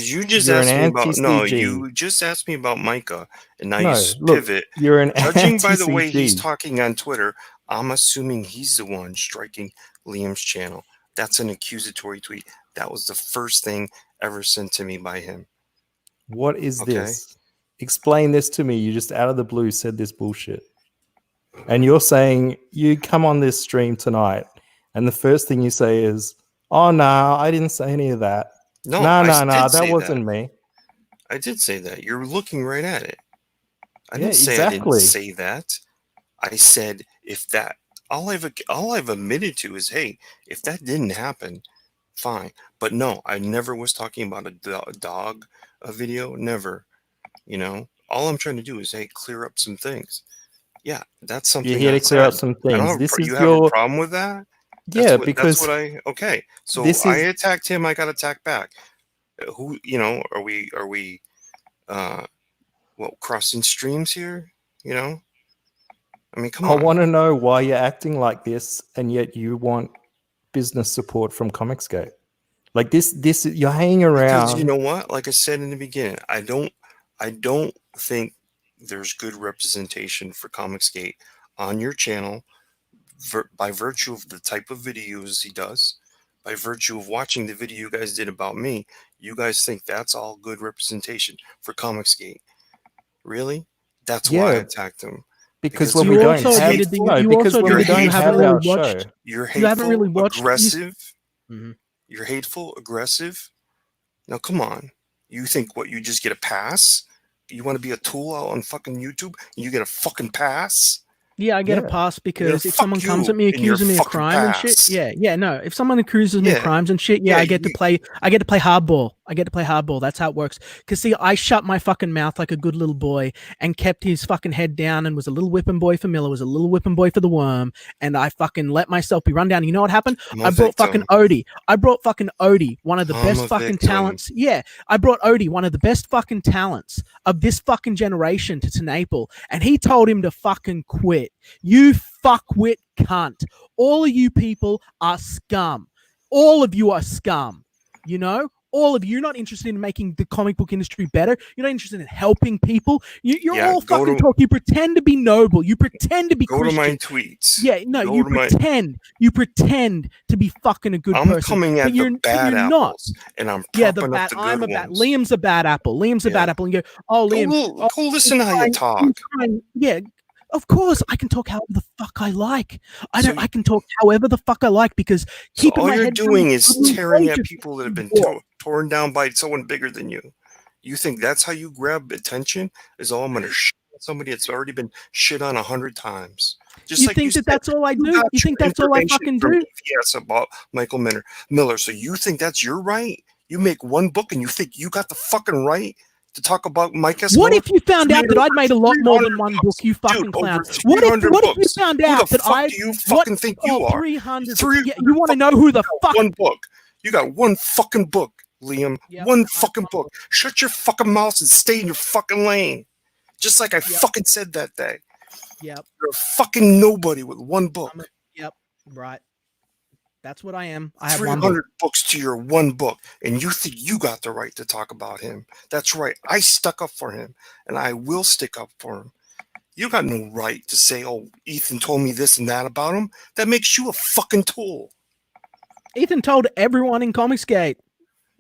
you just asked me about you just asked me about Micah, and now you pivot. You're an judging by the way he's talking on Twitter. I'm assuming he's the one striking Liam's channel. That's an accusatory tweet. That was the first thing ever sent to me by him. What is this? Explain this to me. You just out of the blue said this bullshit. And you're saying you come on this stream tonight and the first thing you say is, oh, no, I didn't say any of that. No, that wasn't me. I did say that. You're looking right at it. I didn't say I didn't say that. I said if that, all I've admitted to is, hey, if that didn't happen, fine. But no, I never was talking about a dog video. Never. You know, all I'm trying to do is, hey, clear up some things. Yeah, that's something. You're here to clear up some things. You have a problem with that? Because okay. So I attacked him. I got attacked back. Who, you know, are we, crossing streams here? You know, I mean, come on. I want to know why you're acting like this, and yet you want business support from Comicsgate. Like this, you're hanging around. Because you know what? Like I said in the beginning, I don't think there's good representation for Comicsgate on your channel by virtue of the type of videos he does, by virtue of watching the video you guys did about me. You guys think that's all good representation for Comicsgate. Really? That's why I attacked him. Because when we don't have our show. You're hateful, aggressive. Mm-hmm. You're hateful, aggressive. Now, come on. You think you just get a pass? You want to be a tool out on fucking YouTube and you get a fucking pass? Yeah, I get a pass because if someone comes at me accusing me of crime and shit, if someone accuses me of crimes and shit, I get to play hardball. I get to play hardball. That's how it works. Because see, I shut my fucking mouth like a good little boy and kept his fucking head down and was a little whipping boy for Miller, was a little whipping boy for the Worm, and I fucking let myself be run down. You know what happened? I brought fucking Odie, one of the best fucking talents. Yeah, I brought Odie, one of the best fucking talents of this fucking generation, to Naples, and he told him to fucking quit. You fuckwit cunt. All of you people are scum. All of you are scum. You know? All of you. You're not interested in making the comic book industry better. You're not interested in helping people. You're all fucking talk. You pretend to be noble. You pretend to be Christian. Go to my tweets. Yeah, no, you pretend. You pretend to be fucking a good person. I'm coming at the bad apples, and I'm propping up the good ones. Liam's a bad apple. Liam's a bad apple. And you go, oh, Liam. Go listen to how you talk. Yeah. Of course, I can talk however the fuck I like. I can talk however the fuck I like because all you're doing is tearing at people that have been torn down by someone bigger than you. You think that's how you grab attention? Is I'm going to shit on somebody that's already been shit on 100 times? Just you think that's all I do? You think that's all I fucking do? Yes, about Michael Miller. So you think that's your right? You make one book and you think you got the fucking right to talk about Mike Escobar? What if you found out that I'd made a lot more than one book, you fucking clown? What if you found out that I... Who the fuck do you fucking think you are? 300... You want to know who the fuck... One book. You got one fucking book, Liam. One fucking book. Shut your fucking mouth and stay in your fucking lane. Just like I fucking said that day. Yep. You're a fucking nobody with one book. Yep. Right. That's what I am. I have 300 one book. books to your one book, and you think you got the right to talk about him. That's right. I stuck up for him, and I will stick up for him. You got no right to say, oh, Ethan told me this and that about him. That makes you a fucking tool. Ethan told everyone in Comicsgate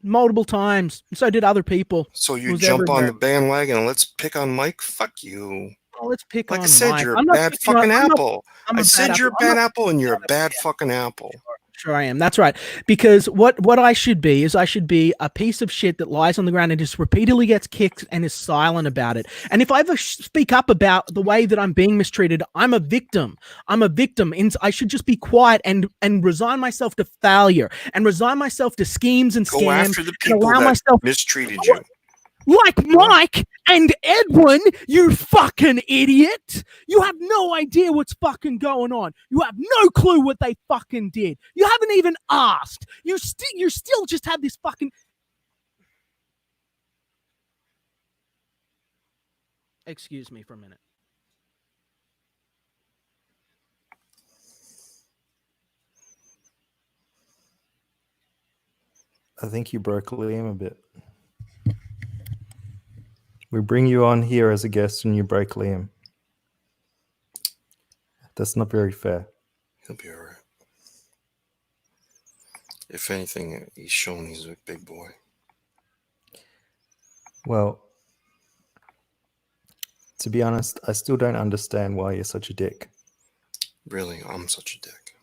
multiple times. So did other people. So you Was jump on everywhere. the bandwagon and let's pick on Mike? Fuck you. Oh, let's pick Like on I said, Mike. you're I'm a not bad picking on- fucking I'm not- apple. I'm a I bad said you're a apple. I'm bad not apple and you're a bad bad fucking apple. Sure I am. That's right. Because what I should be is I should be a piece of shit that lies on the ground and just repeatedly gets kicked and is silent about it. And if I ever speak up about the way that I'm being mistreated, I'm a victim. I'm a victim. And I should just be quiet and resign myself to failure and resign myself to schemes and Go scams after the and people allow that myself mistreated you. like Mike and Edwin, you fucking idiot. You have no idea what's fucking going on. You have no clue what they fucking did. You haven't even asked. You still just have this fucking... Excuse me for a minute. I think you broke Liam a bit. We bring you on here as a guest and you break Liam. That's not very fair. He'll be all right. If anything, he's shown he's a big boy. Well, to be honest, I still don't understand why you're such a dick. Really, I'm such a dick.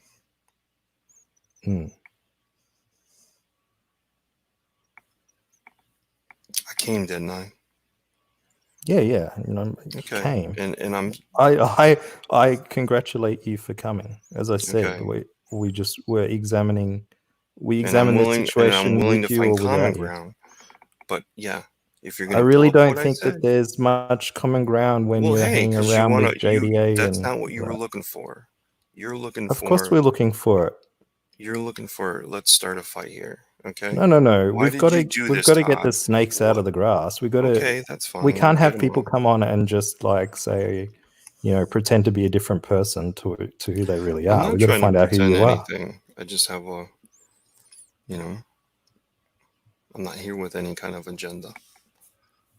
Hmm. I came, didn't I? Yeah. You know, you Okay. came. And I'm I congratulate you for coming. As I said, Okay. we just were examining. We and I'm examined the willing and situation I'm willing with to you find or common without you. ground. But yeah, if you're I gonna really pull up don't what think I that said, there's much common ground when well, you're hey, hanging because you around wanna with JDA. that's and not what you were that. looking for. You're looking Of course, for we're looking for it. you're looking for let's start a fight here. Okay. No. Why We've got did you to do we've this, got to get Todd? the snakes out What? of the grass. We got to. Okay, that's fine. We can't Get have 'em people on. come on and just like say, you know, pretend to be a different person to who they really I'm are. not We got to trying to find out who pretend you are. anything. I just have a, I'm not here with any kind of agenda.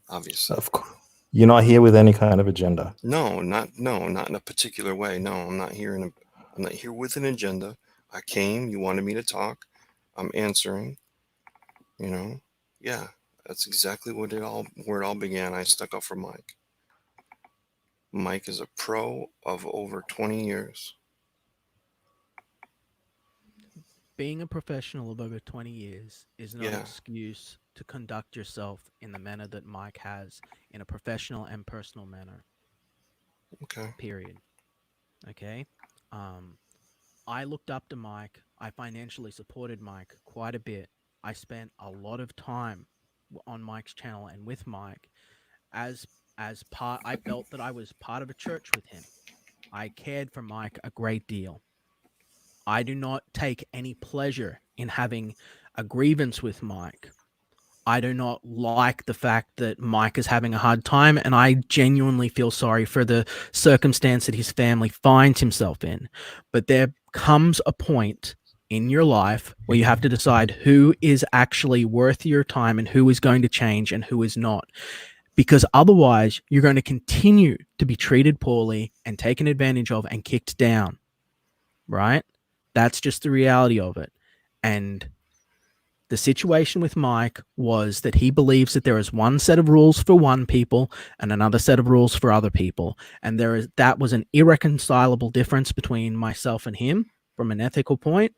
Obviously. Of course, you're not here with any kind of agenda. No, not in a particular way. No, I'm not here with an agenda. I came, you wanted me to talk. I'm answering. Yeah, that's exactly where it all began. I stuck up for Mike. Mike is a pro of over 20 years. Being a professional of over 20 years is no Yeah. excuse to conduct yourself in the manner that Mike has, in a professional and personal manner. Okay. Period. Okay. I looked up to Mike. I financially supported Mike quite a bit. I spent a lot of time on Mike's channel and with Mike as part. I felt that I was part of a church with him. I cared for Mike a great deal. I do not take any pleasure in having a grievance with Mike. I do not like the fact that Mike is having a hard time, and I genuinely feel sorry for the circumstance that his family finds himself in. But there comes a point in your life where you have to decide who is actually worth your time and who is going to change and who is not. Because otherwise, you're going to continue to be treated poorly and taken advantage of and kicked down, right? That's just the reality of it. And the situation with Mike was that he believes that there is one set of rules for one people and another set of rules for other people. And that was an irreconcilable difference between myself and him from an ethical point.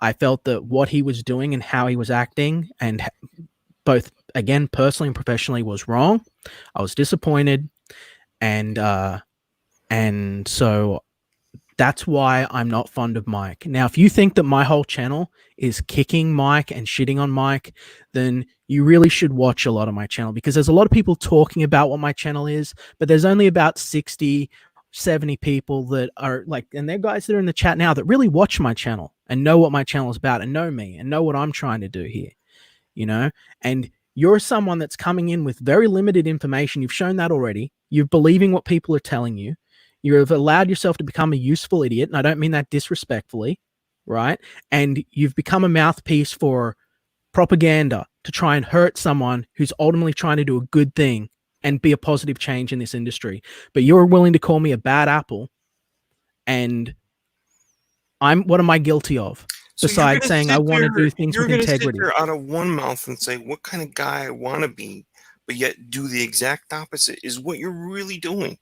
I felt that what he was doing and how he was acting, and both, again, personally and professionally, was wrong. I was disappointed. And so that's why I'm not fond of Mike. Now, if you think that my whole channel is kicking Mike and shitting on Mike, then you really should watch a lot of my channel, because there's a lot of people talking about what my channel is, but there's only about 60, 70 people that are like, and they're guys that are in the chat now that really watch my channel and know what my channel is about and know me and know what I'm trying to do here, and you're someone that's coming in with very limited information. You've shown that already. You're believing what people are telling you. You've allowed yourself to become a useful idiot, and I don't mean that disrespectfully, right? And you've become a mouthpiece for propaganda to try and hurt someone who's ultimately trying to do a good thing and be a positive change in this industry. But you're willing to call me a bad apple, and what am I guilty of? So Besides saying I want to do things you're with gonna sit integrity. there out of one mouth and say what kind of guy I want to be, but yet do the exact opposite is what you're really doing.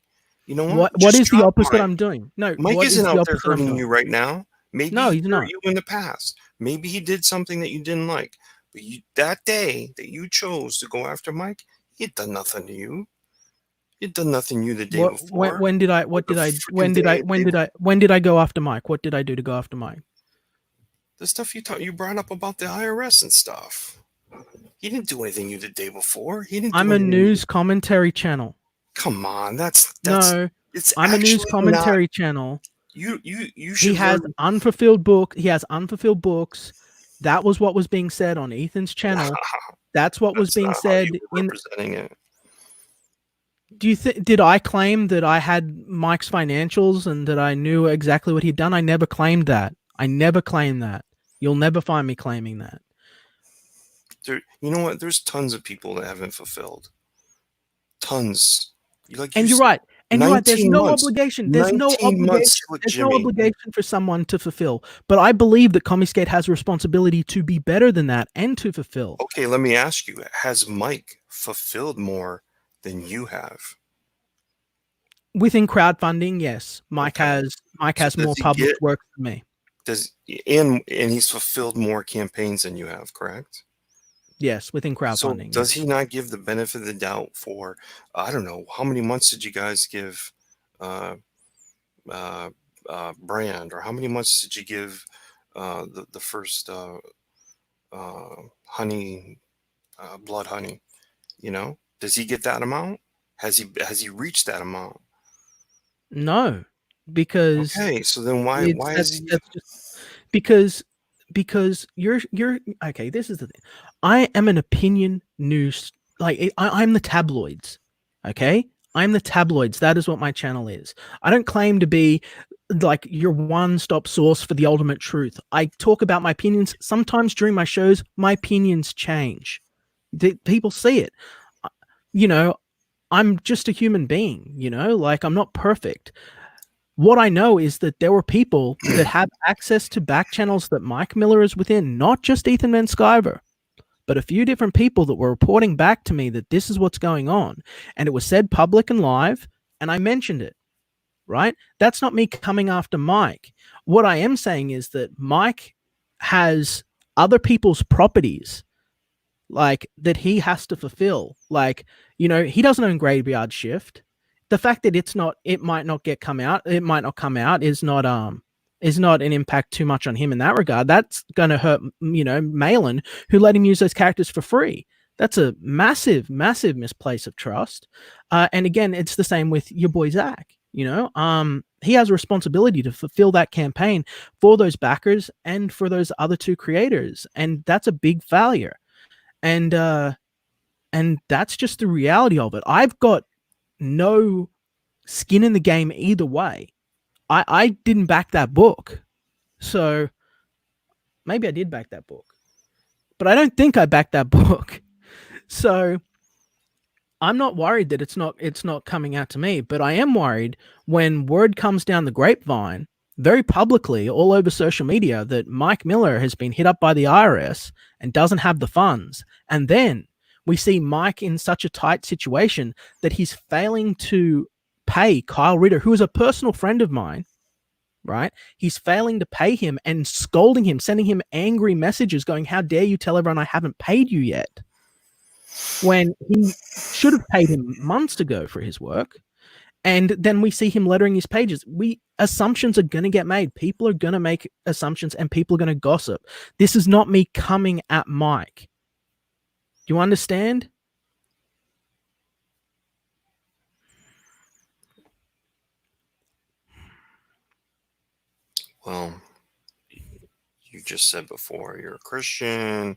You know what? What Just is the drop opposite Mike. I'm doing? No, Mike what isn't is the out there opposite I'm hurting doing? you right now. Maybe No, he he's hurt not. you in the past. Maybe he did something that you didn't like. But that day that you chose to go after Mike, he had done nothing to you. He had done nothing to you the day before. When did I go after Mike? What did I do to go after Mike? The stuff you brought up about the IRS and stuff. He didn't do anything to you the day before. I'm a news commentary channel. Come on, that's no. It's I'm a news actually commentary channel. You should. He has unfulfilled book. He has unfulfilled books. That was what was being said on Ethan's channel. That's what was being said in representing it. Do you did I claim that I had Mike's financials and that I knew exactly what he'd done? I never claimed that. I never claimed that. You'll never find me claiming that. You know what? There's tons of people that haven't fulfilled. Tons. And you're right. And you're right. There's no obligation. There's no obligation. There's no obligation for someone to fulfill. But I believe that Comiskate has a responsibility to be better than that and to fulfill. Okay, let me ask you: has Mike fulfilled more than you have? Within crowdfunding, yes. Mike has more published work than me. And he's fulfilled more campaigns than you have, correct? Yes, within crowdfunding. So does he not give the benefit of the doubt for, I don't know, how many months did you guys give Brand, or how many months did you give the first honey, blood honey? You know, does he get that amount? Has he reached that amount? No, because okay. So then why is he? That's just because you're okay. This is the thing. I am an opinion news. Like I'm the tabloids. Okay, I'm the tabloids. That is what my channel is. I don't claim to be like your one-stop source for the ultimate truth. I talk about my opinions. Sometimes during my shows, my opinions change. People see it. You know, I'm just a human being. You know, like I'm not perfect. What I know is that there were people that have access to back channels that Mike Miller is within, not just Ethan Van Sciver, but a few different people that were reporting back to me that this is what's going on. And it was said public and live, and I mentioned it, right? That's not me coming after Mike. What I am saying is that Mike has other people's properties like that he has to fulfill. Like, you know, he doesn't own Graveyard Shift. The fact that it might not come out is not an impact too much on him in that regard. That's going to hurt, you know, Malin, who let him use those characters for free. That's a massive, massive misplace of trust. And again, it's the same with your boy Zach. You know, he has a responsibility to fulfill that campaign for those backers and for those other two creators, and that's a big failure. And that's just the reality of it. I've got no skin in the game either way. I didn't back that book. So maybe I did back that book. But I don't think I backed that book. So I'm not worried that it's not coming out to me, but I am worried when word comes down the grapevine very publicly all over social media that Mike Miller has been hit up by the IRS and doesn't have the funds. And then we see Mike in such a tight situation that he's failing to pay Kyle Ritter, who is a personal friend of mine, right? He's failing to pay him and scolding him, sending him angry messages going, how dare you tell everyone I haven't paid you yet? When he should have paid him months ago for his work. And then we see him lettering his pages. Assumptions are going to get made. People are going to make assumptions and people are going to gossip. This is not me coming at Mike. Do you understand? Well, you just said before, you're a Christian.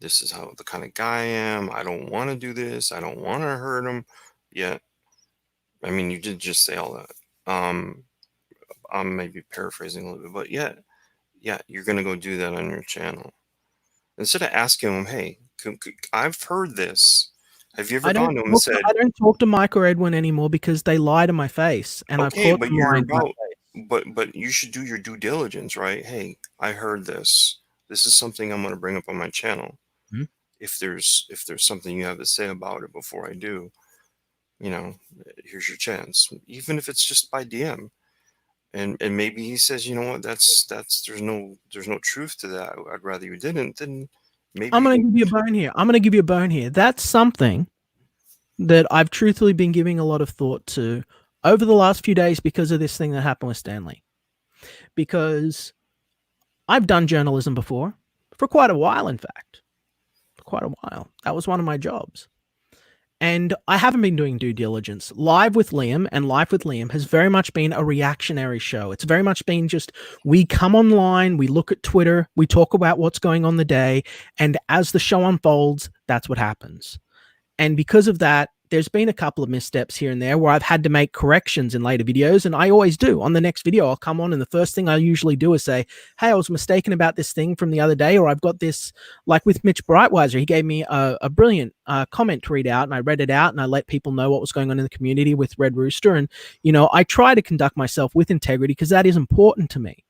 This is how the kind of guy I am. I don't want to do this. I don't want to hurt him. Yet, I mean, you did just say all that. I'm maybe paraphrasing a little bit, but yeah, you're gonna go do that on your channel instead of asking him, "Hey, I've heard this. Have you ever gone to him and said, I don't talk to Mike or Edwin anymore because they lie to my face, and I've okay, caught but them you're lying to my about, face. but you should do your due diligence, right? Hey, I heard this. This is something I'm gonna bring up on my channel. Mhm. If there's something you have to say about it before I do, you know, here's your chance. Even if it's just by DM." And maybe he says, you know what, that's there's no truth to that. I'd rather you didn't. Then maybe I'm you gonna can. give you a bone here. I'm gonna give you a bone here. That's something that I've truthfully been giving a lot of thought to over the last few days because of this thing that happened with Stanley. Because I've done journalism before for quite a while, in fact, for quite a while. That was one of my jobs. And I haven't been doing due diligence. Live with Liam and Live with Liam has very much been a reactionary show. It's very much been just we come online, we look at Twitter, we talk about what's going on the day, and as the show unfolds, that's what happens. And because of that, there's been a couple of missteps here and there where I've had to make corrections in later videos. And I always do. On the next video, I'll come on, and the first thing I usually do is say, hey, I was mistaken about this thing from the other day, or I've got this, like with Mitch Brightweiser, he gave me a brilliant comment to read out, and I read it out, and I let people know what was going on in the community with Red Rooster. And, you know, I try to conduct myself with integrity because that is important to me.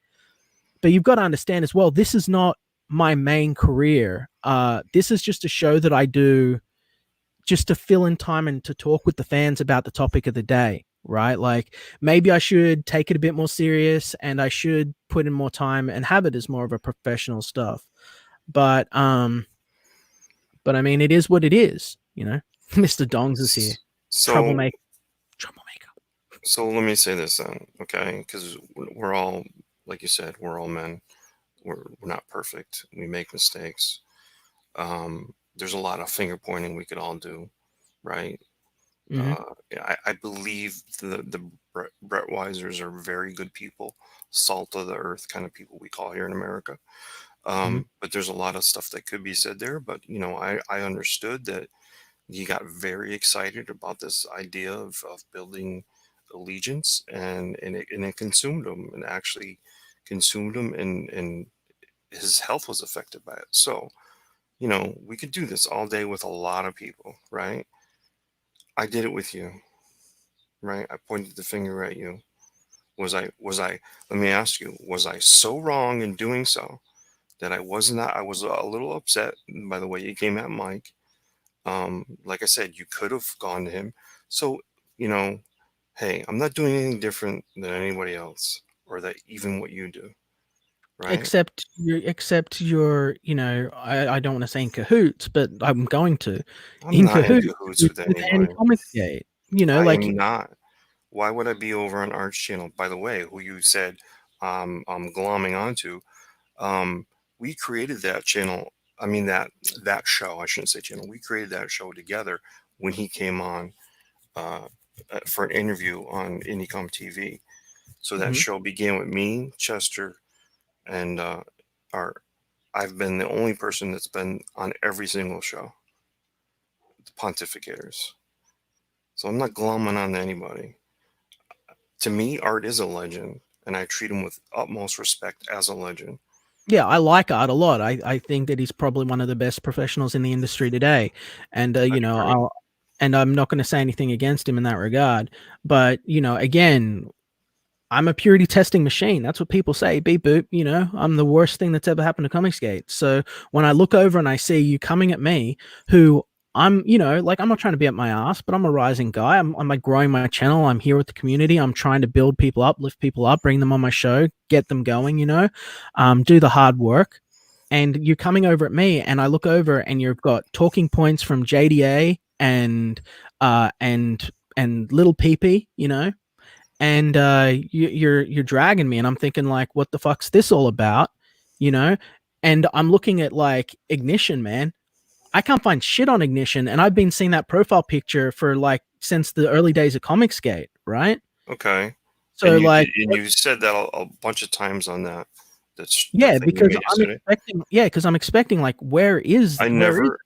But you've got to understand as well, this is not my main career. This is just a show that I do just to fill in time and to talk with the fans about the topic of the day, right? Like maybe I should take it a bit more serious and I should put in more time and have it as more of a professional stuff. But I mean, it is what it is, you know. Mr. Dongs is here. So Troublemaker. so let me say this then, okay? Because we're all, like you said, we're all men. We're not perfect. We make mistakes. There's a lot of finger pointing we could all do, right? Mm-hmm. I believe the Brett Weisers are very good people, salt of the earth kind of people we call here in America. But there's a lot of stuff that could be said there. But you know, I understood that he got very excited about this idea of building allegiance, and it consumed him, and actually consumed him, and his health was affected by it. So you know, we could do this all day with a lot of people, right? I did it with you, right? I pointed the finger at you. Was I, let me ask you, was I so wrong in doing so that I was not, I was a little upset by the way you came at Mike. Like I said, you could have gone to him. So, you know, hey, I'm not doing anything different than anybody else or that even what you do, right? Except you're, you know, I don't want to say in cahoots, but I'm going to. I'm In not in cahoots cahoots with with Andy anybody. Comicsgate. You know, I like am not. Why would I be over on Art's channel? By the way, who you said I'm glomming onto, we created that channel. I mean that show. I shouldn't say channel. We created that show together when he came on uh, for an interview on Indicom TV. So that Mhm. show began with me, Chester, and our. I've been the only person that's been on every single show, the pontificators. So I'm not glomming on to anybody. To me, Art is a legend, and I treat him with utmost respect as a legend. Yeah, I like Art a lot. I think that he's probably one of the best professionals in the industry today. And I you know, agree. I'm not going to say anything against him in that regard. But you know, again, I'm a purity testing machine. That's what people say. Beep boop. You know, I'm the worst thing that's ever happened to Comicsgate. So when I look over and I see you coming at me, who I'm, you know, like I'm not trying to be up my ass, but I'm a rising guy. I'm like growing my channel. I'm here with the community. I'm trying to build people up, lift people up, bring them on my show, get them going. You know, do the hard work. And you're coming over at me, and I look over, and you've got talking points from JDA and little PP. You know, and you're dragging me, and I'm thinking like, what the fuck's this all about, you know? And I'm looking at like Ignition, man. I can't find shit on Ignition, and I've been seeing that profile picture for like since the early days of Comicsgate, right? Okay. So And like, you said that a bunch of times on that That's Yeah, that thing you because made I'm yesterday. expecting. Yeah, because I'm expecting. Like, where is? I Where is? never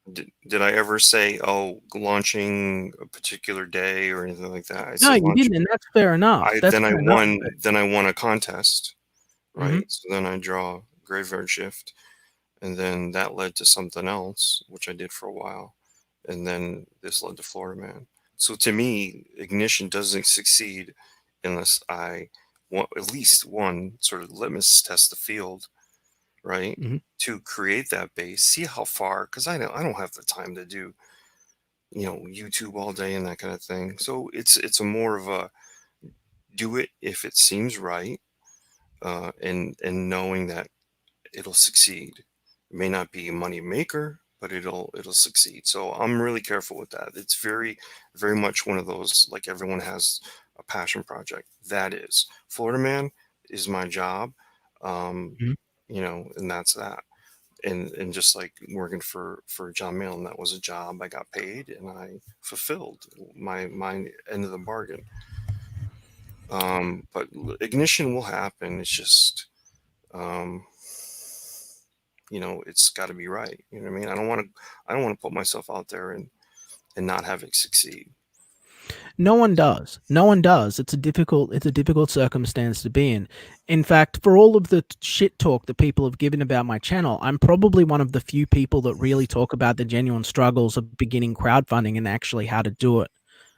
did I ever say, "Oh, launching a particular day" or anything like that. I No, said you launch. didn't, and that's fair enough. I That's then I fair enough. won. Then I won a contest, Hmm. right? So then I draw graveyard shift, and then that led to something else, which I did for a while, and then this led to Florida Man. So to me, ignition doesn't succeed unless I want at least one sort of litmus test the field, right? Mhm. To create that base, see how far, because I don't have the time to do YouTube all day and that kind of thing. So it's a more of a do it if it seems right, and knowing that it'll succeed. It may not be a money maker, but it'll succeed. So I'm really careful with that. It's very, very much one of those, like everyone has a passion project. That is Florida Man is my job, Mhm. and that's that. And just like working for John Malin, that was a job. I got paid and I fulfilled my end of the bargain. But ignition will happen. It's just it's got to be right. You know what I mean? I don't want to put myself out there and not have it succeed. No one does. No one does. It's a difficult circumstance to be in. In fact, for all of the shit talk that people have given about my channel, I'm probably one of the few people that really talk about the genuine struggles of beginning crowdfunding and actually how to do it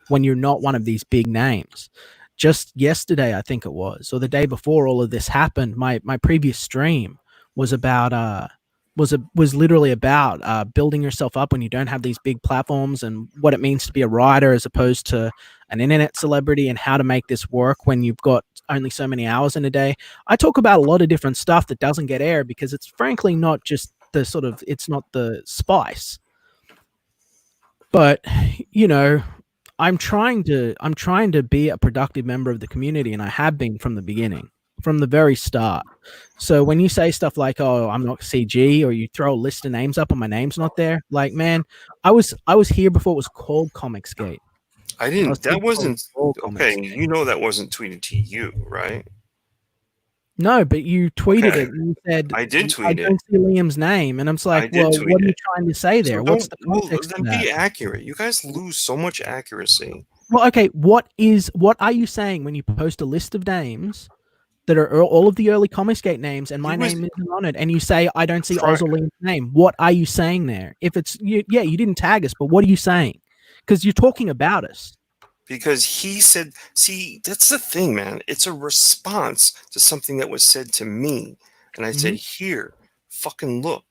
when you're not one of these big names. Just yesterday, I think it was, or the day before all of this happened, my previous stream was about was literally about building yourself up when you don't have these big platforms and what it means to be a writer as opposed to an internet celebrity and how to make this work when you've got only so many hours in a day. I talk about a lot of different stuff that doesn't get aired because it's frankly not just the sort of, it's not the spice. But, I'm trying to be a productive member of the community, and I have been from the beginning, from the very start. So when you say stuff like, "Oh, I'm not CG," or you throw a list of names up and my name's not there, like, man, I was here before it was called Comicsgate. I I was didn't. here That before it wasn't was called okay. Comicsgate. That wasn't tweeted to you, right? No, but you tweeted Okay, it and you said, I did "I tweet it. don't see Liam's name," and I'm just I like, did "Well, tweet what are you it. trying to say So there? What's the well, context then of that?" be accurate. You guys lose so much accuracy. Well, okay, what are you saying when you post a list of names that are all of the early Comicsgate names and He my was name isn't on it, and you say I don't see trying Oz or Liam's name? What are you saying there? If it's you didn't tag us, but what are you saying? Because you're talking about us. because he said, see, that's the thing, man. It's a response to something that was said to me. And I said, here, fucking look.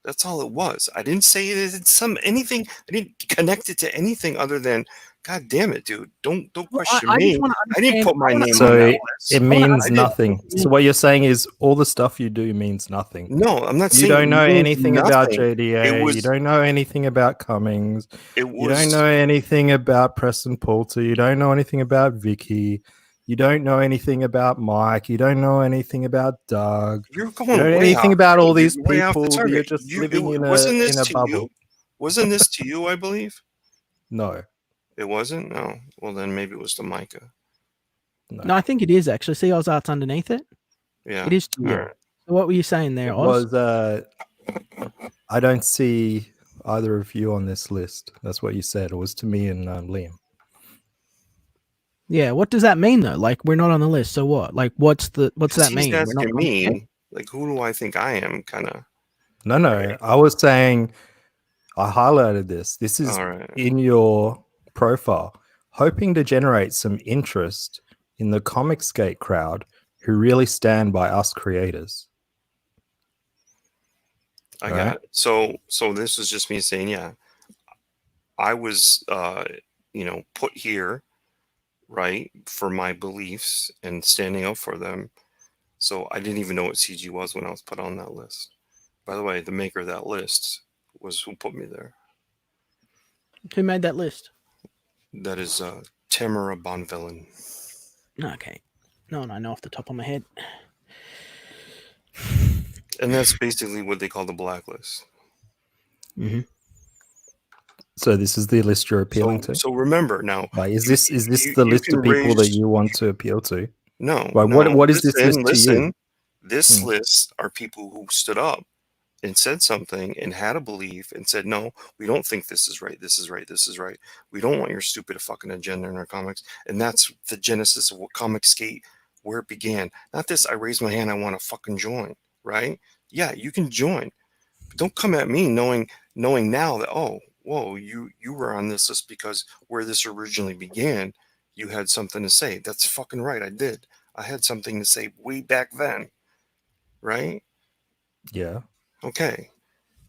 That's all it was. I didn't say it is anything. I didn't connect it to anything other than, God damn it, dude. Don't Well, question I just me. want to I didn't understand. put my name on So that it list. means I did. nothing. So what you're saying is all the stuff you do means nothing. No, I'm not You saying don't it know means anything about nothing. JDA. You don't know anything about Cummings. It You don't was. know anything about Preston Poulter. You don't know anything about Vicky. You don't know anything about Mike. You don't know anything about Doug. You're You don't going know way anything off. about all these You're way off the people. You're target. just living in Wasn't this a to bubble. you? Wasn't this to you? I believe No, it wasn't. No. Well, then maybe it was to Micah. No, I think it is actually. See Oz Art's underneath it. Yeah. It is to you. All right. So what were you saying there, it Oz? was. I don't see either of you on this list. That's what you said. It was to me and Liam. Yeah, what does that mean though? Like we're not on the list, so what? Like what's that He's mean? We're not asking me, like, who do I think I am? Kind of. No. Right. I was saying I highlighted this. This is All right. in your profile, hoping to generate some interest in the Comicsgate crowd who really stand by us creators. I got it. So this is just me saying, yeah, I was, put here, right, for my beliefs and standing up for them. So I didn't even know what CG was when I was put on that list. By the way, the maker of that list was who put me there. Who made that list? That is Tamara Bonvillain. Okay. No one I know off the top of my head. And that's basically what they call the blacklist. Mm-hmm. So this is the list you're appealing to. So remember now. Like, is this the list of people that you want to appeal to? No. Like, no, what is this list to you? This list are people who stood up and said something and had a belief and said, no, we don't think this is right. This is right. This is right. We don't want your stupid fucking agenda in our comics. And that's the genesis of what Comicsgate, where it began. Not this, I raise my hand, I want to fucking join, right? Yeah, you can join. But don't come at me knowing now that, oh, whoa, you were on this list because where this originally began, you had something to say. That's fucking right. I did. I had something to say way back then, right? Yeah. Okay.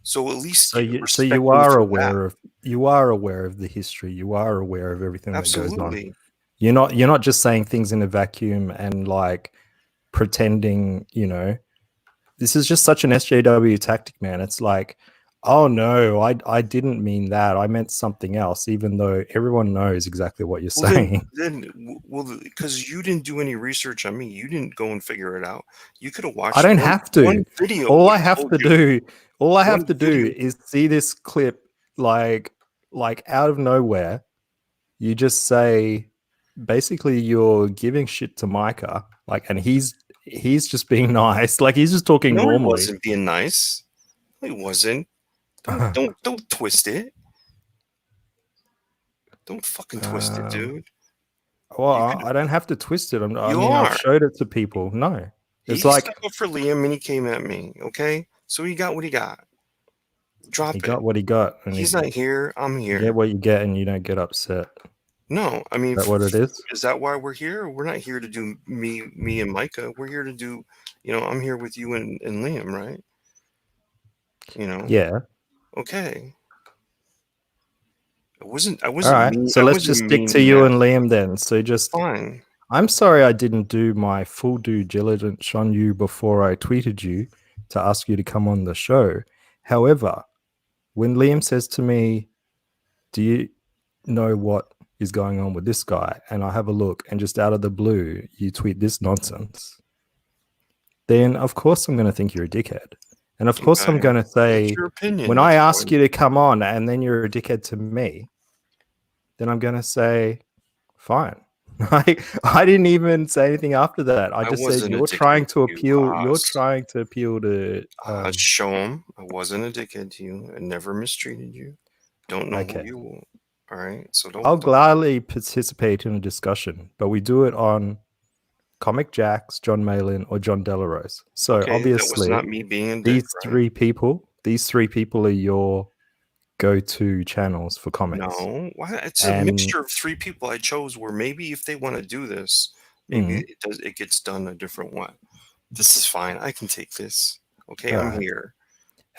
So at least So you respect me are for aware that. of the history. You are aware of everything that goes on. Absolutely. You're not just saying things in a vacuum and like pretending, you know. This is just such an SJW tactic, man. It's like, oh no, I didn't mean that. I meant something else, even though everyone knows exactly what you're Well, saying. because you didn't do any research on me, you didn't go and figure it out. You could have watched I don't have to. one video. All would I have have told to you. do, all I have One to video. do is see this clip like out of nowhere. You just say, basically, you're giving shit to Micah, like, and he's just being nice, like he's just talking No, he normally. wasn't being nice. He wasn't. Don't twist it. Don't fucking twist it, dude. Well, You could. I don't have to twist it. I You mean, I've are. showed it to people. No, He it's like stuck up for Liam and he came at me. Okay, so he got what he got. Drop he it. got what he got, and He's not here. I'm you here. get what you get, and you don't get upset. No, I mean, Is that what it is? Is that why we're here? We're not here to do me and Micah. We're here to do, I'm here with you and Liam, right? Yeah. Okay. I wasn't All right. mean. So I let's wasn't just stick to meaning you that. and Liam then. So just, Fine. I'm sorry I didn't do my full due diligence on you before I tweeted you to ask you to come on the show. However, when Liam says to me, do you know what is going on with this guy? And I have a look, and just out of the blue, you tweet this nonsense. Then of course I'm going to think you're a dickhead. And of course I'm going to say, that's your opinion. when I ask you to come on and then you're a dickhead to me, then I'm going to say, fine. I didn't even say anything after that. I just said, you're trying to appeal. You're trying to appeal to show him I wasn't a dickhead to you and never mistreated you. Don't know who you will. All right. So I'll gladly participate in a discussion, but we do it on Comic Jacks, John Malin, or John Delarose. So obviously, that was not me being a dick, these three people are your go-to channels for comics. No, it's a mixture of three people I chose. Where maybe if they want to do this, maybe it gets done a different way. This is fine. I can take this. Okay, I'm here.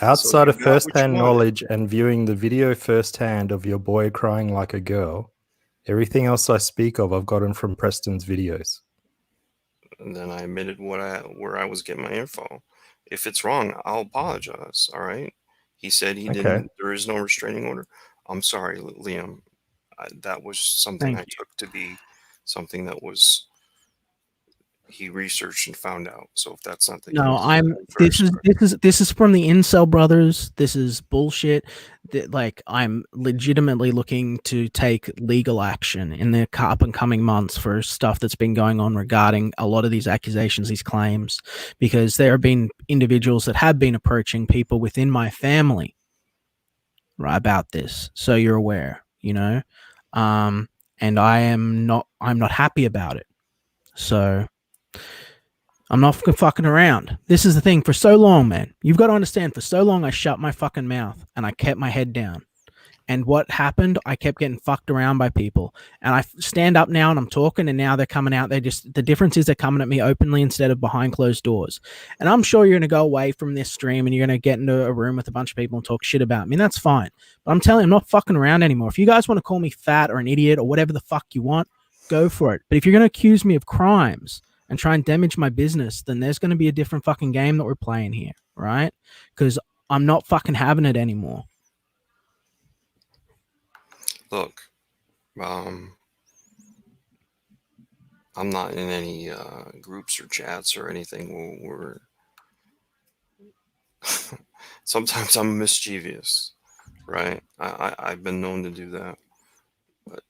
Outside of first-hand knowledge and viewing the video firsthand of your boy crying like a girl, everything else I speak of, I've gotten from Preston's videos. And then I admitted where I was getting my info. If it's wrong, I'll apologize. All right. He said he didn't. There is no restraining order. I'm sorry, Liam. That was something I took to be something that was he researched and found out. So if that's not the case, this is from the Incel brothers. This is bullshit. Like, I'm legitimately looking to take legal action in the up and coming months for stuff that's been going on regarding a lot of these accusations, these claims, because there have been individuals that have been approaching people within my family, right, about this. So you're aware, and I'm not happy about it. So I'm not fucking around. This is the thing. For so long, man, you've got to understand, for so long I shut my fucking mouth and I kept my head down. And what happened, I kept getting fucked around by people. And I stand up now and I'm talking, and now they're coming out. The difference is they're coming at me openly instead of behind closed doors. And I'm sure you're going to go away from this stream and you're going to get into a room with a bunch of people and talk shit about me. And that's fine. But I'm telling you, I'm not fucking around anymore. If you guys want to call me fat or an idiot or whatever the fuck you want, go for it. But if you're going to accuse me of crimes and try and damage my business, then there's going to be a different fucking game that we're playing here, right? Because I'm not fucking having it anymore. Look, I'm not in any groups or chats or anything where sometimes I'm mischievous, right? I've been known to do that. But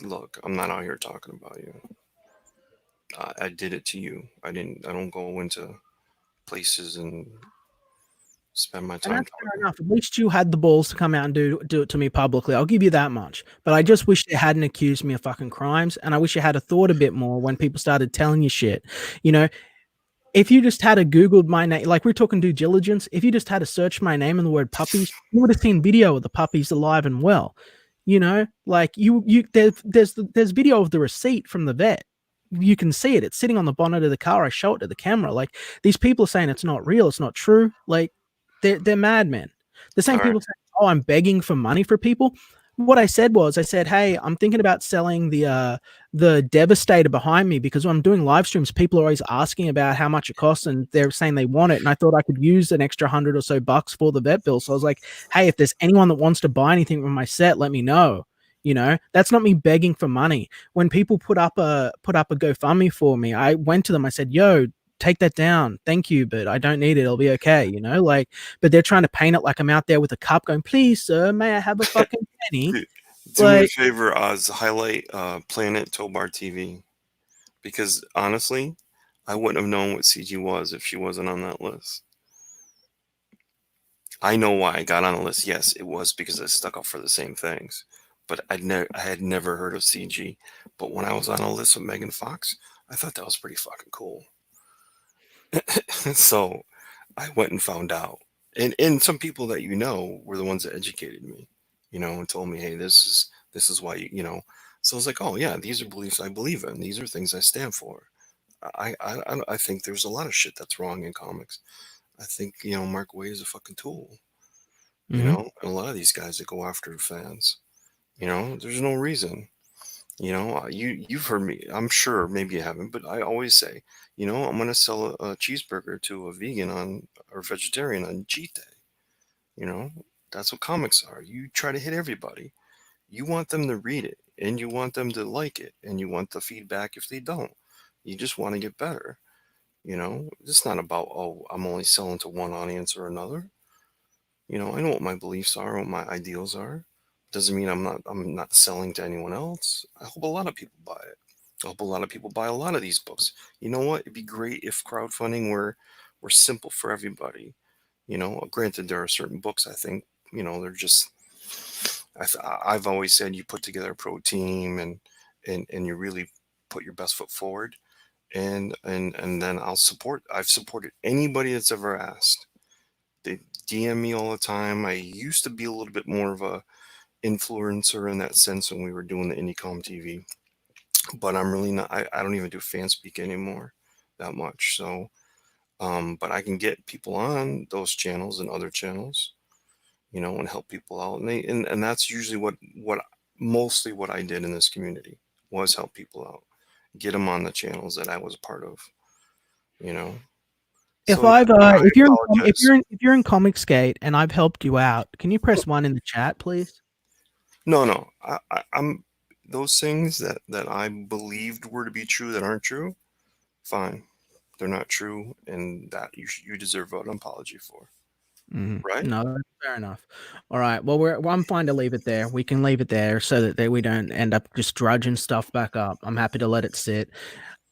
look, I'm not out here talking about you. I did it to you. I don't go into places and spend my And time that's fair talking. enough. At least you had the balls to come out and do it to me publicly. I'll give you that much. But I just wish they hadn't accused me of fucking crimes, and I wish you had a thought a bit more when people started telling you shit. You know, if you just had a Googled my name, like we're talking due diligence, if you just had to search my name and the word puppies, you would have seen video of the puppies alive and well. You know, like there's video of the receipt from the vet. You can see it. It's sitting on the bonnet of the car. I show it to the camera. Like these people are saying it's not real, it's not true. Like they're madmen. The same All right. people saying, "Oh, I'm begging for money for people." What I said was, I said, "Hey, I'm thinking about selling the Devastator behind me because when I'm doing live streams, people are always asking about how much it costs and they're saying they want it. And I thought I could use an extra $100 or so for the vet bill. So I was like, hey, if there's anyone that wants to buy anything from my set, let me know. You know, that's not me begging for money. When people put up a GoFundMe for me, I went to them. I said, yo, take that down. Thank you, but I don't need it. It'll be okay. You know, like, but they're trying to paint it like I'm out there with a cup going, please, sir, may I have a fucking penny? Do me a Like, favor, Oz, highlight Planet Tobar TV. Because honestly, I wouldn't have known what CG was if she wasn't on that list. I know why I got on the list. Yes, it was because I stuck up for the same things. But I had never heard of CG. But when I was on a list with Megan Fox, I thought that was pretty fucking cool. So I went and found out. And some people that you know were the ones that educated me, you know, and told me, hey, this is why you know. So I was like, oh yeah, these are beliefs I believe in. These are things I stand for. I think there's a lot of shit that's wrong in comics. I think, you know, Mark Waid is a fucking tool. You mhm. know, and a lot of these guys that go after fans, you know, there's no reason. You know, you've heard me. I'm sure maybe you haven't, but I always say, you know, I'm gonna sell a cheeseburger to a vegan on or vegetarian on cheat day. You know, that's what comics are. You try to hit everybody. You want them to read it, and you want them to like it, and you want the feedback if they don't. You just want to get better. You know, it's not about, oh, I'm only selling to one audience or another. You know, I know what my beliefs are, what my ideals are. Doesn't mean I'm not selling to anyone else. I hope a lot of people buy it. I hope a lot of people buy a lot of these books. You know what? It'd be great if crowdfunding were simple for everybody. You know, granted there are certain books I think, you know, they're just I've always said you put together a pro team and you really put your best foot forward and then I've supported anybody that's ever asked. They DM me all the time. I used to be a little bit more of a influencer in that sense when we were doing the IndieCom TV, but I'm really not. I don't even do fan speak anymore that much. So, but I can get people on those channels and other channels, you know, and help people out, and that's usually what mostly what I did in this community was help people out, get them on the channels that I was a part of, you know. If So I've I if you're apologize. if you're in Comicsgate and I've helped you out, can you press 1 in the chat, please? No. I'm those things that I believed were to be true that aren't true. Fine, they're not true, and that you deserve an apology for. Right? No, that's fair enough. All right. Well, I'm fine to leave it there. We can leave it there so that we don't end up just drudging stuff back up. I'm happy to let it sit.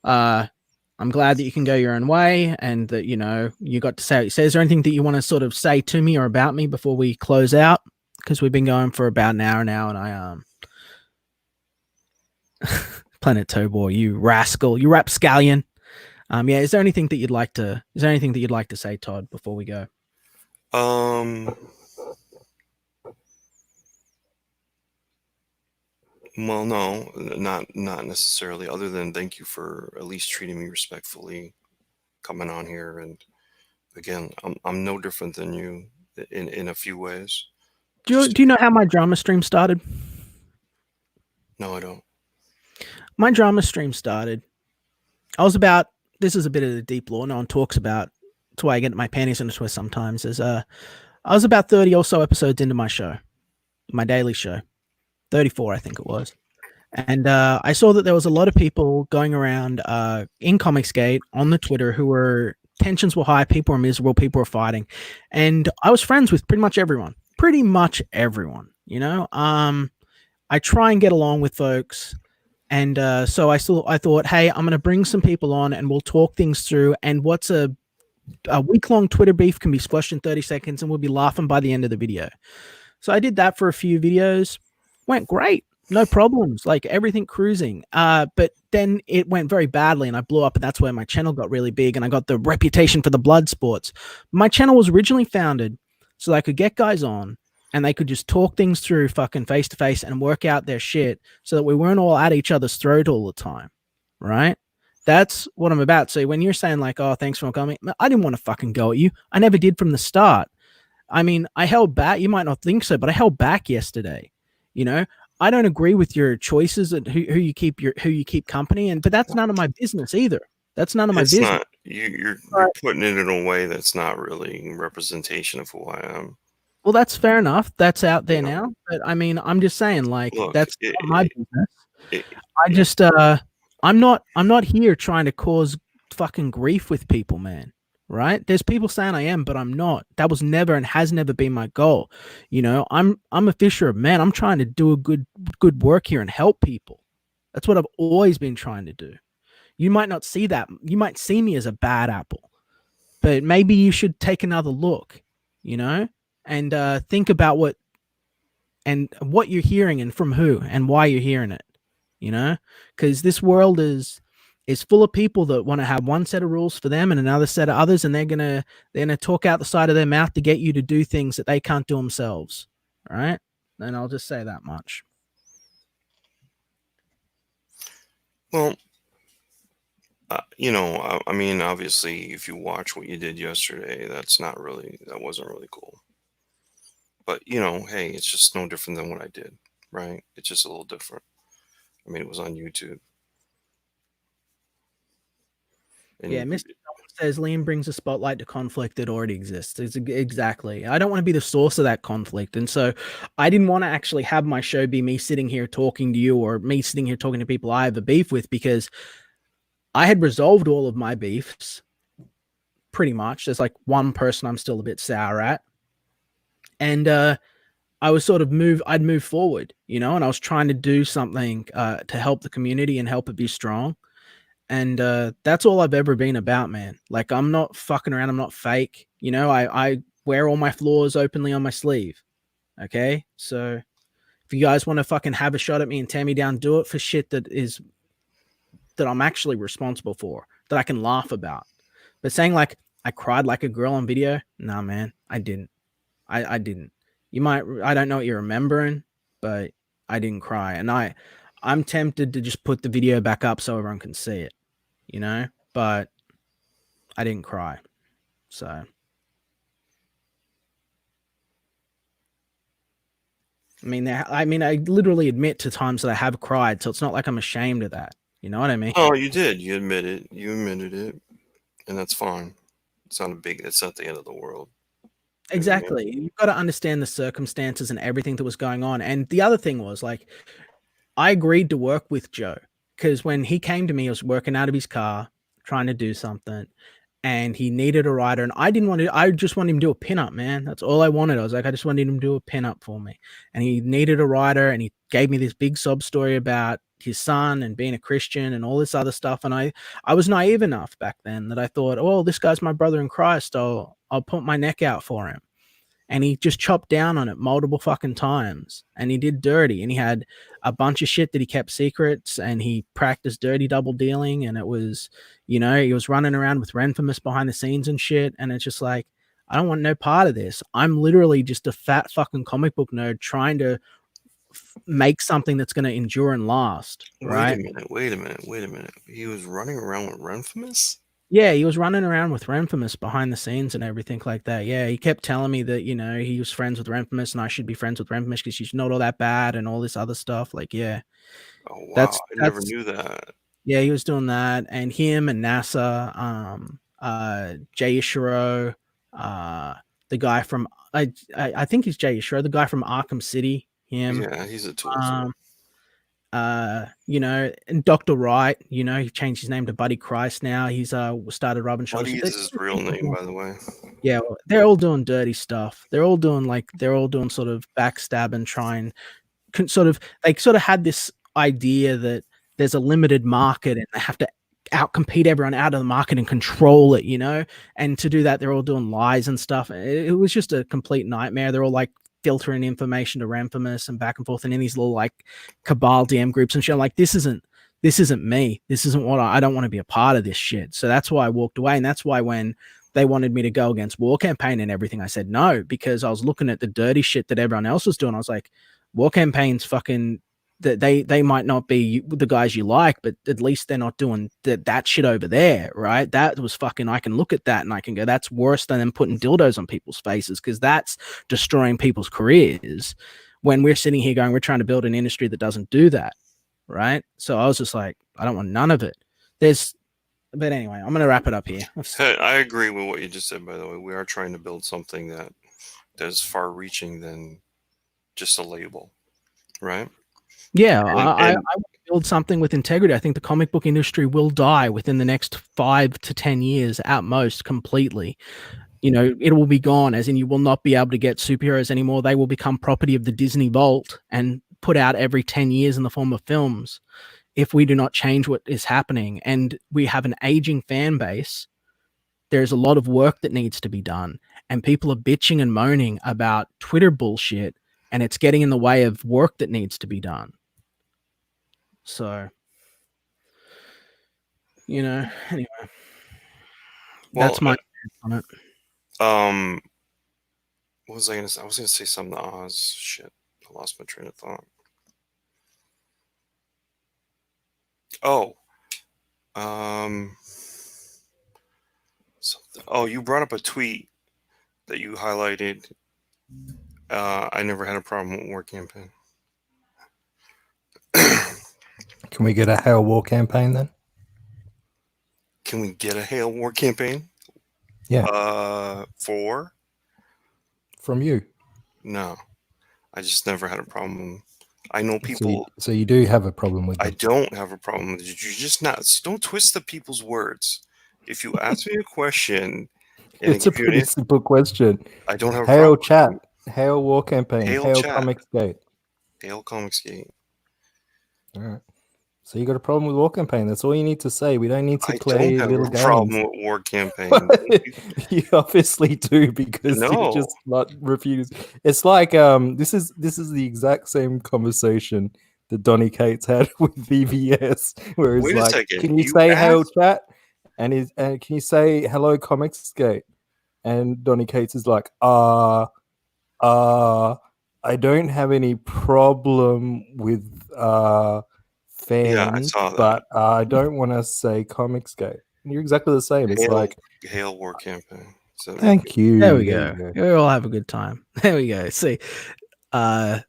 I'm glad that you can go your own way and that, you know, you got to say. So is there anything that you want to sort of say to me or about me before we close out? Because we've been going for about an hour now, and I Planet Tobor, you rascal, you rapscallion. Yeah. Is there anything that you'd like to say, Todd, before we go? Well, no, not necessarily. Other than thank you for at least treating me respectfully, coming on here, and again, I'm no different than you in a few ways. Do you know how my drama stream started? No, I don't. My drama stream started. This is a bit of the deep lore no one talks about. That's why I get my panties in a twist sometimes. I was about 30 or so episodes into my show, my daily show, 34 I think it was, and I saw that there was a lot of people going around in Comicsgate on the Twitter who were tensions were high, people were miserable, people were fighting, and I was friends with pretty much everyone. You know, I try and get along with folks. And so I thought, hey, I'm going to bring some people on and we'll talk things through. And what's a a week-long Twitter beef can be squashed in 30 seconds and we'll be laughing by the end of the video. So I did that for a few videos. Went great. No problems. Like everything cruising. But then it went very badly and I blew up, and that's where my channel got really big and I got the reputation for the blood sports. My channel was originally founded so that I could get guys on and they could just talk things through fucking face to face and work out their shit so that we weren't all at each other's throat all the time. Right? That's what I'm about. So when you're saying like, oh, thanks for coming, I didn't want to fucking go at you. I never did from the start. I mean, I held back. You might not think so, but I held back yesterday. You know, I don't agree with your choices and who you keep company, but that's none of my business either. That's none of my business. Not, you're putting it in a way that's not really representation of who I am. Well, that's fair enough. That's out there now. But I mean, I'm just saying, like, look, that's not my business. I just, I'm not here trying to cause fucking grief with people, man. Right? There's people saying I am, but I'm not. That was never and has never been my goal. You know, I'm a fisher of men. I'm trying to do a good work here and help people. That's what I've always been trying to do. You might not see that. You might see me as a bad apple, but maybe you should take another look, you know, and think about what you're hearing and from who and why you're hearing it, you know, because this world is full of people that want to have one set of rules for them and another set of others, and they're gonna talk out the side of their mouth to get you to do things that they can't do themselves. All right, and I'll just say that much. Well, you know, I mean, obviously, if you watch what you did yesterday, that wasn't really cool. But you know, hey, it's just no different than what I did, right? It's just a little different. I mean, it was on YouTube. And yeah, Mr. says Liam brings a spotlight to conflict that already exists. It's exactly. I don't want to be the source of that conflict. And so I didn't want to actually have my show be me sitting here talking to you or me sitting here talking to people I have a beef with, because I had resolved all of my beefs pretty much. There's like one person I'm still a bit sour at. And I was sort of I'd move forward, you know, and I was trying to do something to help the community and help it be strong. And that's all I've ever been about, man. Like, I'm not fucking around. I'm not fake. You know, I wear all my flaws openly on my sleeve. Okay? So if you guys want to fucking have a shot at me and tear me down, do it for shit that I'm actually responsible for, that I can laugh about. But saying like I cried like a girl on video, nah, man, I didn't. I didn't. I don't know what you're remembering, but I didn't cry. And I'm tempted to just put the video back up so everyone can see it, you know, but I didn't cry. So, I mean, I literally admit to times that I have cried, so it's not like I'm ashamed of that. You know what I mean? Oh, you did. You admitted it, and that's fine. It's not the end of the world. Exactly. You've got to understand the circumstances and everything that was going on. And the other thing was, like, I agreed to work with Joe because when he came to me, he was working out of his car, trying to do something, and he needed a rider. And I just wanted him to do a pinup, man. That's all I wanted. I was like, I just wanted him to do a pinup for me. And he needed a rider, and he gave me this big sob story about his son and being a Christian and all this other stuff. And I was naive enough back then that I thought, oh, this guy's my brother in Christ. I'll put my neck out for him. And he just chopped down on it multiple fucking times, and he did dirty, and he had a bunch of shit that he kept secrets, and he practiced dirty double dealing. And it was, you know, he was running around with Renfamous behind the scenes and shit. And it's just like, I don't want no part of this. I'm literally just a fat fucking comic book nerd trying to make something that's going to endure and last. Right? Wait a minute. He was running around with Renfamous? Yeah, he was running around with Renfamous behind the scenes and everything like that. Yeah, he kept telling me that, you know, he was friends with Renfamous and I should be friends with Renfamous because she's not all that bad and all this other stuff. Like, yeah. Oh, wow. I never knew that. Yeah, he was doing that. And him and NASA, Jay Ishiro, the guy from, I think he's Jay Ishiro, the guy from Arkham City. Him. Yeah, he's a tool. You know, and Dr. Wright, you know, he changed his name to Buddy Christ now. He's started rubbing shoulders. Buddy is his real name, by the way. Yeah, well, they're all doing dirty stuff. They're all doing sort of backstab and trying they sort of had this idea that there's a limited market and they have to outcompete everyone out of the market and control it, you know. And to do that, they're all doing lies and stuff. It was just a complete nightmare. They're all like filtering information to Ranfamous and back and forth, and in these little like cabal DM groups and shit. I'm like, this isn't me. This isn't what I don't want to be a part of this shit. So that's why I walked away, and that's why when they wanted me to go against War Campaign and everything, I said no, because I was looking at the dirty shit that everyone else was doing. I was like, War Campaign's fucking, that they might not be the guys you like, but at least they're not doing that shit over there, right? That was fucking, I can look at that and I can go, that's worse than them putting dildos on people's faces, because that's destroying people's careers, when we're sitting here going, we're trying to build an industry that doesn't do that, right? So I was just like, I don't want none of it. But anyway, I'm going to wrap it up here. I agree with what you just said, by the way. We are trying to build something that is far reaching than just a label, right? Yeah, I want to build something with integrity. I think the comic book industry will die within the next 5 to 10 years at most, completely. You know, it will be gone, as in you will not be able to get superheroes anymore. They will become property of the Disney Vault and put out every 10 years in the form of films if we do not change what is happening. And we have an aging fan base. There's a lot of work that needs to be done. And people are bitching and moaning about Twitter bullshit, and it's getting in the way of work that needs to be done. So, you know, anyway, that's my on it. What was I gonna say? I was gonna say something to Oz. Shit, I lost my train of thought. Oh, you brought up a tweet that you highlighted. I never had a problem with War Campaign. Can we get a Hail War Campaign then? Can we get a Hail War Campaign? Yeah. From you? No, I just never had a problem. I know people. So you do have a problem with them. I don't have a problem with it. You just don't twist the people's words. If you ask me a question, it's a pretty simple question. I don't have a Hail problem. chat. Hail War Campaign. Hail Comicsgate. Hail Comicsgate. All right. So you got a problem with War Campaign? That's all you need to say. We don't need to play little games. I don't have a problem with War Campaign. You obviously do, because you just not refuse. It's like this is the exact same conversation that Donny Cates had with VBS, where he's like, second. "Can you say hail chat?" And can you say hello Comicsgate? And Donny Cates is like, I don't have any problem with fans, but I don't want to say Comicsgate. You're exactly the same. It's like Hail War Campaign. So thank you. There we go. We all have a good time. There we go. See, that's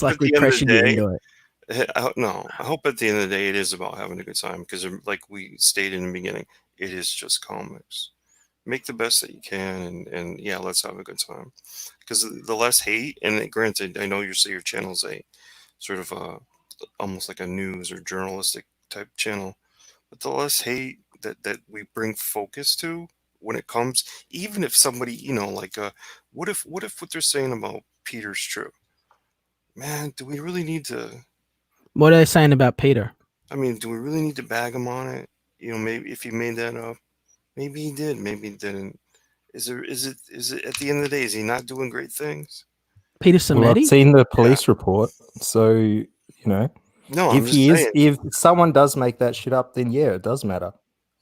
like we pressured you into it. I hope at the end of the day it is about having a good time, because like we stated in the beginning, it is just comics. Make the best that you can, and yeah, let's have a good time. Because the less hate, and granted, I know your channel's a sort of almost like a news or journalistic type channel, but the less hate that we bring focus to when it comes, even if somebody, like what if what they're saying about Peter's true? Man, do we really need to? What are they saying about Peter? I mean, do we really need to bag him on it? Maybe if he made that up, maybe he did, maybe he didn't. Is it at the end of the day, is he not doing great things? Peter Samedi? Well, I've seen the police report, so no, if someone does make that shit up, then yeah, it does matter,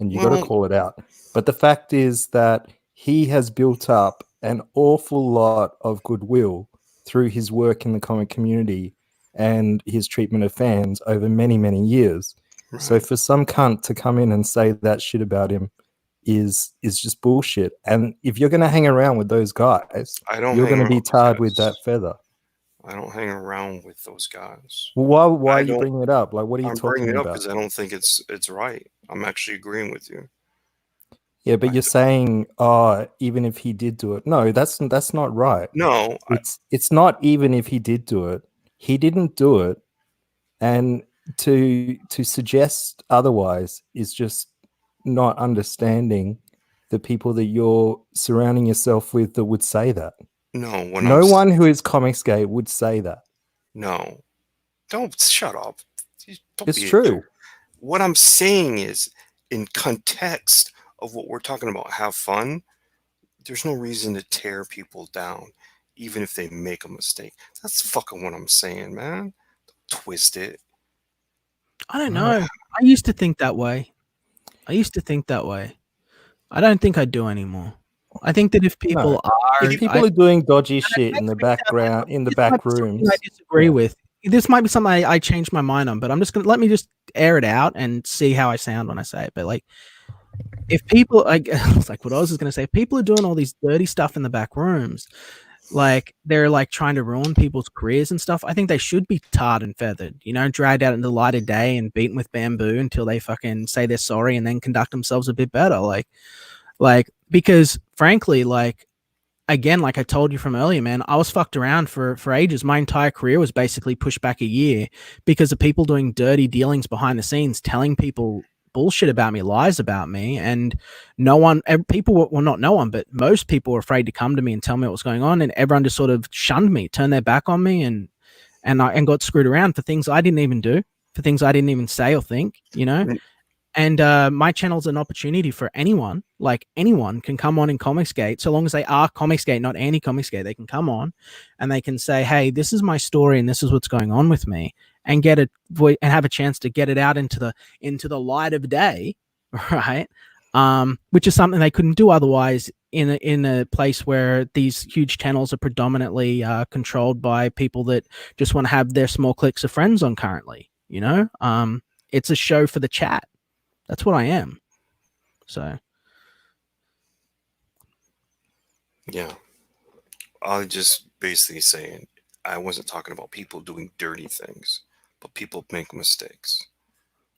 and you got to call it out. But the fact is that he has built up an awful lot of goodwill through his work in the comic community and his treatment of fans over many, many years. Right. So for some cunt to come in and say that shit about him is just bullshit. And if you're going to hang around with those guys, you're going to be tarred with that feather. I don't hang around with those guys. Well, why are you bringing it up? Like, what are you talking about? I'm bringing it up because I don't think it's right. I'm actually agreeing with you. Yeah, but you're saying, even if he did do it. No, that's not right. No. It's not even if he did do it. He didn't do it. And to suggest otherwise is just not understanding the people that you're surrounding yourself with that would say that. No. No one who is Comicsgate would say that. No. Don't shut up. It's true. what I'm saying is, in context of what we're talking about, have fun. There's no reason to tear people down, even if they make a mistake. That's fucking what I'm saying, man. Twist it. I don't know. I used to think that way. I don't think I do anymore. I think that if people are, People are doing dodgy shit makes in the me sound background, in the this might back be something rooms. I disagree Yeah. with. This might be something I changed my mind on, but I'm just gonna let me just air it out and see how I sound when I say it. But like, if people, like, it's like what I was just gonna say, if people are doing all these dirty stuff in the back rooms, like they're like trying to ruin people's careers and stuff, I think they should be tarred and feathered, you know, dragged out into the light of day and beaten with bamboo until they fucking say they're sorry and then conduct themselves a bit better. Like because frankly, like again, like I told you from earlier, man, I was fucked around for ages. My entire career was basically pushed back a year because of people doing dirty dealings behind the scenes, telling people bullshit about me, lies about me, and no one, people were, well, not no one, but most people were afraid to come to me and tell me what was going on, and everyone just sort of shunned me, turned their back on me, and got screwed around for things I didn't even do, for things I didn't even say or think, you know. And my channel's an opportunity for anyone, like anyone can come on in Comicsgate, so long as they are Comicsgate, not anti-Comicsgate. They can come on and they can say, hey, this is my story and this is what's going on with me, and get it and have a chance to get it out into the light of day, right? Which is something they couldn't do otherwise in a place where these huge channels are predominantly controlled by people that just want to have their small cliques of friends on currently, you know? It's a show for the chat. That's what I am. So Yeah. I was just basically saying I wasn't talking about people doing dirty things, but people make mistakes.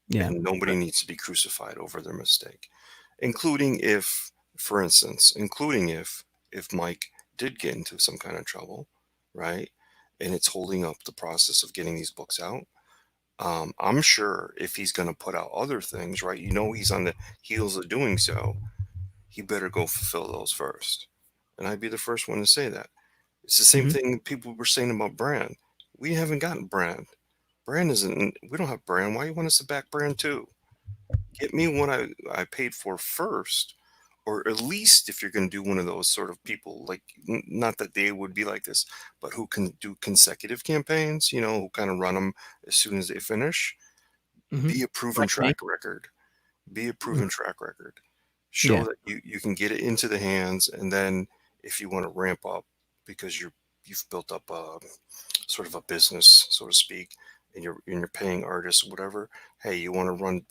yeah. And nobody needs to be crucified over their mistake. Including if, for instance, if Mike did get into some kind of trouble, right? And it's holding up the process of getting these books out. I'm sure if he's going to put out other things, right? You know, he's on the heels of doing so. He better go fulfill those first. And I'd be the first one to say that. It's the same thing people were saying about brand. We haven't gotten brand. Brand isn't, we don't have brand. Why you want us to back brand too? Get me what I paid for first. Or at least if you're going to do one of those sort of people, like, not that they would be like this, but who can do consecutive campaigns, you know, who kind of run them as soon as they finish. Be a proven Like me. track record. Be a proven track record. Show Yeah. that you can get it into the hands, and then if you want to ramp up because you've built up a sort of a business, so to speak, and you're paying artists or whatever. Hey, you want to run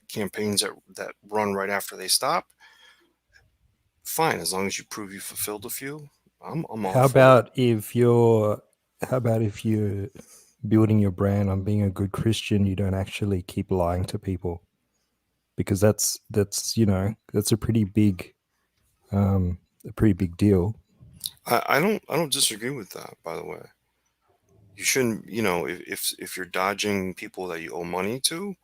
campaigns that run right after they stop? Fine, as long as you prove you fulfilled a few. I'm all How for it. about if you're building your brand on being a good Christian, you don't actually keep lying to people, because that's you know, that's a pretty big deal. I don't disagree with that, by the way. You shouldn't, you know, if you're dodging people that you owe money to,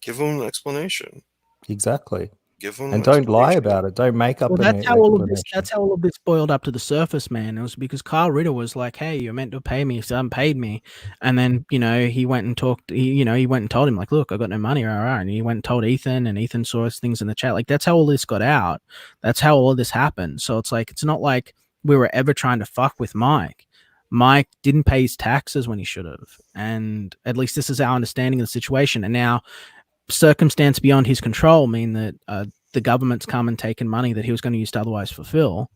give them an explanation. Exactly. Give them And an don't lie explanation. about it. Don't make up Well, an that's how all of this. explanation. That's how all of this boiled up to the surface, man. It was because Carl Ritter was like, "Hey, you're meant to pay me, so you haven't paid me." And then you know he went and talked. He went and told him like, "Look, I got no money." All right, and he went and told Ethan, and Ethan saw his things in the chat. Like that's how all this got out. That's how all of this happened. So it's like it's not like we were ever trying to fuck with Mike. Mike didn't pay his taxes when he should have, and at least this is our understanding of the situation. And now, circumstance beyond his control mean that the government's come and taken money that he was going to use to otherwise fulfill.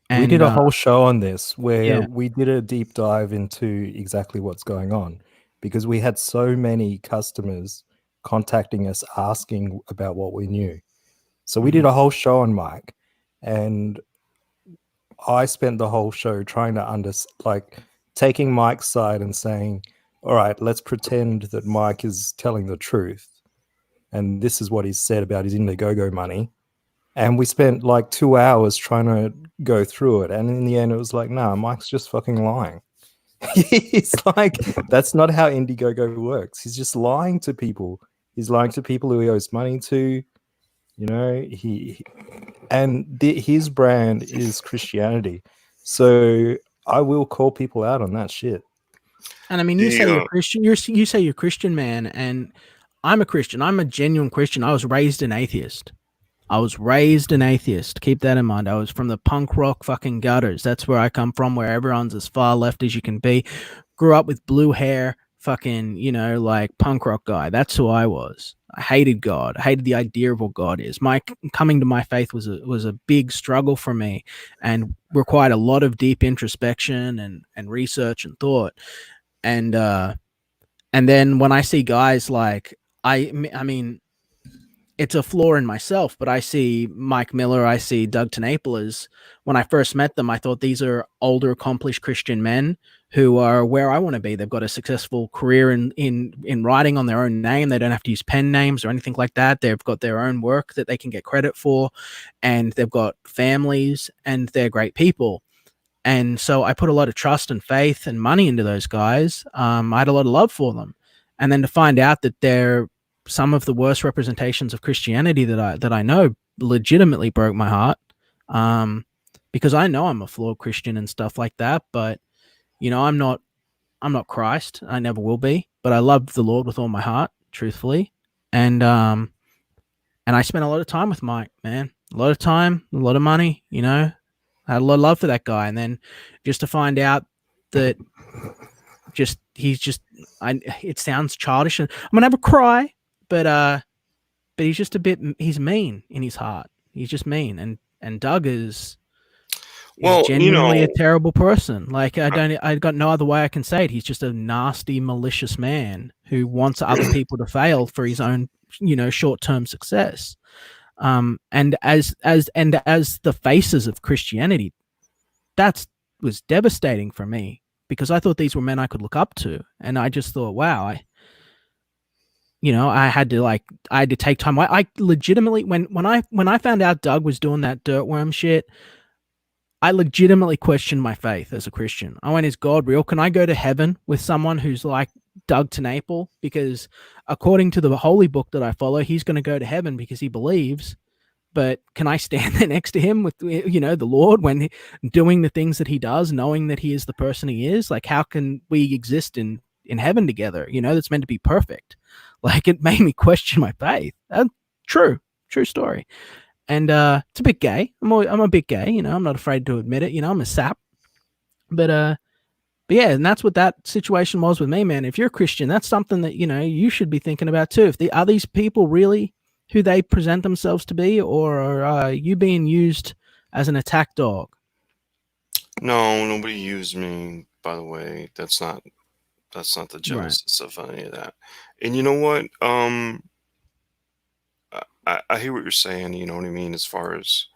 And we did a whole show on this where yeah. we did a deep dive into exactly what's going on, because we had so many customers contacting us asking about what we knew. So we did a whole show on Mike, and I spent the whole show trying to taking Mike's side and saying, all right, let's pretend that Mike is telling the truth. And this is what he's said about his Indiegogo money. And we spent like 2 hours trying to go through it. And in the end, it was like, nah, Mike's just fucking lying. He's like, that's not how Indiegogo works. He's just lying to people. He's lying to people who he owes money to. You know, his brand is Christianity. So I will call people out on that shit. And I mean, you say you're Christian. You say you're Christian, man, and I'm a Christian. I'm a genuine Christian. I was raised an atheist. Keep that in mind. I was from the punk rock fucking gutters. That's where I come from, where everyone's as far left as you can be. Grew up with blue hair, fucking, like punk rock guy. That's who I was. I hated God. I hated the idea of what God is. My coming to my faith was a big struggle for me and required a lot of deep introspection and research and thought. And then when I see guys like I mean it's a flaw in myself, but I see Mike Miller, I see Doug TenNapel. When I first met them, I thought these are older, accomplished Christian men who are where I want to be. They've got a successful career in writing on their own name. They don't have to use pen names or anything like that. They've got their own work that they can get credit for, and they've got families, and they're great people. And so I put a lot of trust and faith and money into those guys. I had a lot of love for them. And then to find out that they're some of the worst representations of Christianity that I know legitimately broke my heart. Because I know I'm a flawed Christian and stuff like that, but I'm not Christ. I never will be, but I love the Lord with all my heart, truthfully. And I spent a lot of time with Mike, man. A lot of time, a lot of money, I had a lot of love for that guy. And then just to find out that it sounds childish and I'm gonna have a cry, but he's just he's mean in his heart. He's just mean. And Doug is genuinely a terrible person. Like I got no other way I can say it. He's just a nasty, malicious man who wants other people to fail for his own, short-term success. And as the faces of Christianity, that was devastating for me because I thought these were men I could look up to, and I just thought, wow, I had to take time. I legitimately, when I found out Doug was doing that dirtworm shit, I legitimately questioned my faith as a Christian. I went, is God real? Can I go to heaven with someone who's like Doug TenNapel? Because according to the holy book that I follow, he's going to go to heaven because he believes. But can I stand there next to him with, the Lord when doing the things that he does, knowing that he is the person he is? Like, how can we exist in heaven together? That's meant to be perfect. Like, it made me question my faith. True story. And it's a bit gay. I'm a bit gay. I'm not afraid to admit it. I'm a sap. But yeah, and that's what that situation was with me, man. If you're a Christian, that's something that you should be thinking about too. Are these people really who they present themselves to be, or are you being used as an attack dog? No, nobody used me, by the way. That's not the genesis of any of that. And you know what? I hear what you're saying, you know what I mean, as far as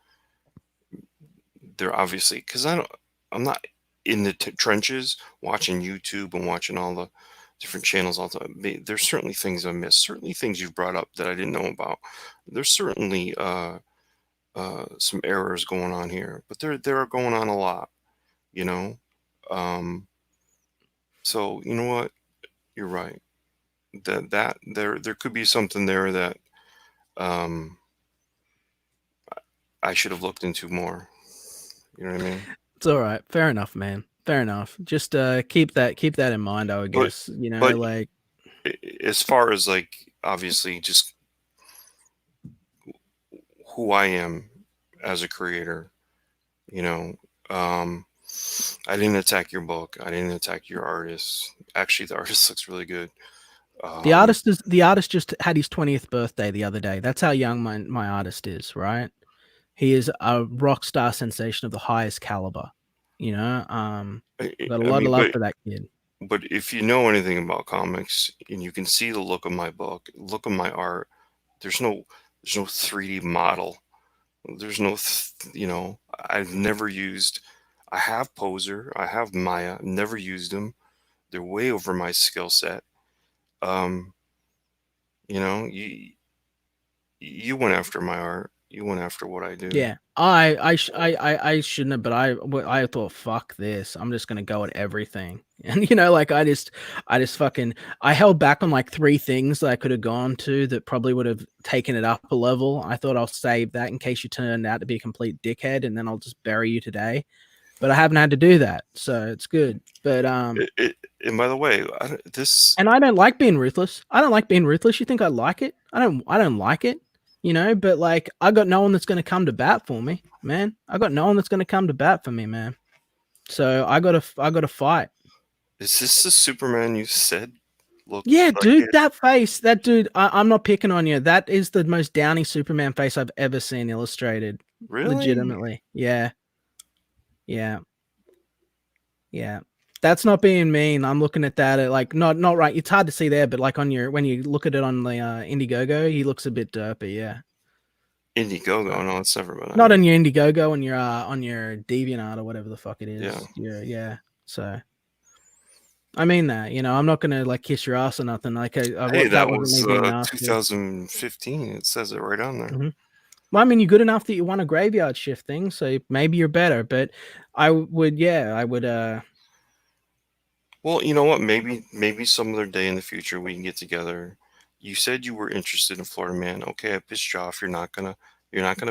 they're obviously, because I'm not in the trenches watching YouTube and watching all the different channels all the time. There's certainly things I missed, certainly things you've brought up that I didn't know about. There's certainly some errors going on here, but there are going on a lot, so you know what, you're right, that there could be something there that I should have looked into more. You know what I mean? It's all right. Fair enough, man. Fair enough. Just keep that in mind, I would guess. But like as far as like obviously just who I am as a creator, I didn't attack your book. I didn't attack your artist. Actually, the artist looks really good. the artist just had his 20th birthday the other day. That's how young my artist is, right? He is a rock star sensation of the highest caliber. Got a lot of love for that kid. But if you know anything about comics and you can see the look of my book, look of my art, there's no 3D model. There's no, I've never used. I have Poser, I have Maya, never used them. They're way over my skill set. You went after my art. You went after what I do. Yeah, I shouldn't have, but I thought, fuck this. I'm just gonna go at everything, and I just fucking I held back on like 3 things that I could have gone to that probably would have taken it up a level. I thought I'll save that in case you turned out to be a complete dickhead, and then I'll just bury you today. but I haven't had to do that, so it's good. But And by the way, this and I don't like being ruthless. I don't like being ruthless. You think I like it? I don't like it. You know, but like I got no one that's going to come to bat for me, man. I got no one that's going to come to bat for me, man. So I got to fight. is this the Superman you said? Yeah, like dude, it? that face, that dude. I'm not picking on you. That is the most downy Superman face I've ever seen illustrated. Really? Legitimately, yeah. That's not being mean. I'm looking at that at like not right. It's hard to see there, but like on your when you look at it on the Indiegogo, he looks a bit derpy. Yeah. Indiegogo? No, it's never been. Not on your Indiegogo, on your DeviantArt or whatever the fuck it is. Yeah. So I mean that, you know, I'm not gonna like kiss your ass or nothing. Like Hey, that was 2015. It says it right on there. Mm-hmm. Well, I mean, you're good enough that you won a graveyard shift thing, so maybe you're better. But I would. Well, you know what? Maybe some other day in the future we can get together. You said you were interested in Florida Man. Okay, I pissed you off. You're not gonna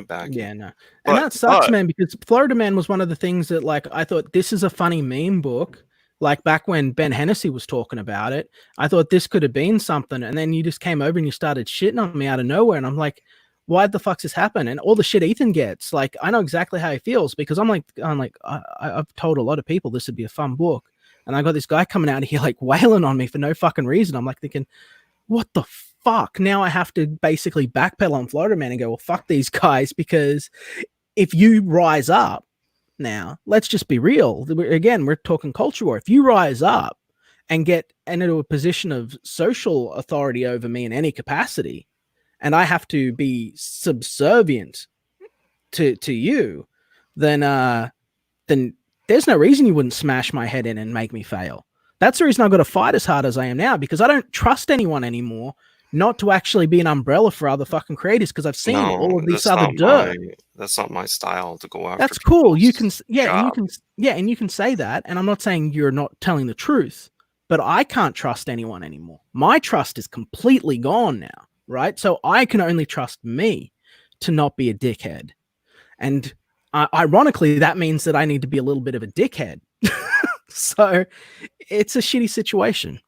back Yeah, it. no. And that sucks, man, because Florida Man was one of the things that like I thought this is a funny meme book. Like back when Ben Hennessy was talking about it, I thought this could have been something. And then you just came over and you started shitting on me out of nowhere. And I'm like, why the fuck's this happen? And all the shit Ethan gets, like, I know exactly how he feels because I've told a lot of people this would be a fun book. And I got this guy coming out here like wailing on me for no fucking reason. I'm like thinking, what the fuck? Now I have to basically backpedal on Florida Man and go, well, fuck these guys, because if you rise up now, let's just be real. Again, we're talking culture war. If you rise up and get into a position of social authority over me in any capacity, and I have to be subservient to you, then there's no reason you wouldn't smash my head in and make me fail. That's the reason I've got to fight as hard as I am now, because I don't trust anyone anymore not to actually be an umbrella for other fucking creators, because I've seen all of this other dirt. That's not my style to go after. That's cool. You can, and you can say that. And I'm not saying you're not telling the truth, but I can't trust anyone anymore. My trust is completely gone now, right? So I can only trust me to not be a dickhead. And ironically, that means that I need to be a little bit of a dickhead. So it's a shitty situation.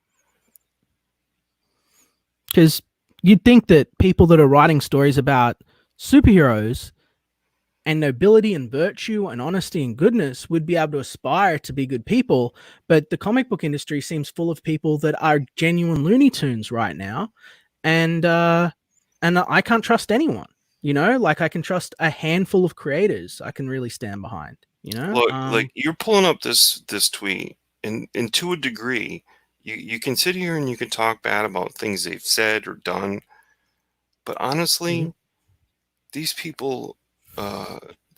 Because you'd think that people that are writing stories about superheroes and nobility and virtue and honesty and goodness would be able to aspire to be good people. But the comic book industry seems full of people that are genuine Looney Tunes right now. And I can't trust anyone, you know, like I can trust a handful of creators I can really stand behind, you know. Look, like you're pulling up this tweet, and to a degree, you can sit here and you can talk bad about things they've said or done, but honestly, these people,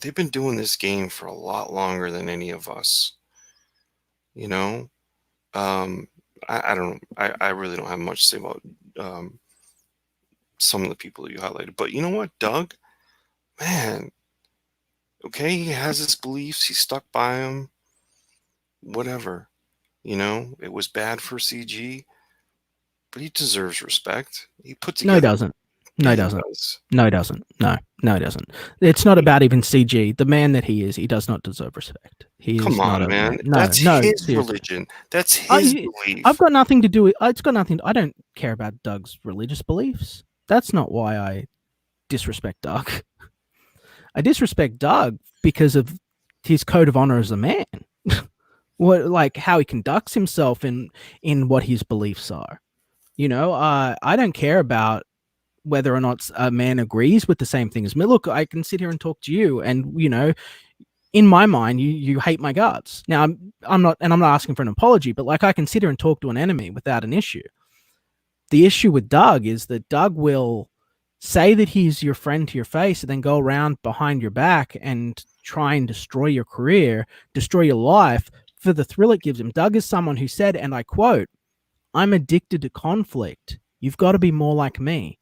they've been doing this game for a lot longer than any of us. You know, I really don't have much to say about some of the people that you highlighted, but you know what, Doug, man, okay, he has his beliefs, he's stuck by them, whatever, you know, it was bad for CG, but he deserves respect. He put together. No, he doesn't. No, he doesn't. No, he doesn't. No, he doesn't. It's not about even CG. The man that he is, he does not deserve respect. Come on, man. That's his religion. That's his belief. I've got nothing to do with. It's got nothing. I don't care about Doug's religious beliefs. That's not why I disrespect Doug. I disrespect Doug because of his code of honor as a man. Like how he conducts himself in what his beliefs are. You know, I don't care about whether or not a man agrees with the same thing as me. Look, I can sit here and talk to you, and you know, in my mind, you hate my guts. Now, I'm not asking for an apology, but like I can sit here and talk to an enemy without an issue. The issue with Doug is that Doug will say that he's your friend to your face and then go around behind your back and try and destroy your career, destroy your life for the thrill it gives him. Doug is someone who said, and I quote, "I'm addicted to conflict. You've got to be more like me."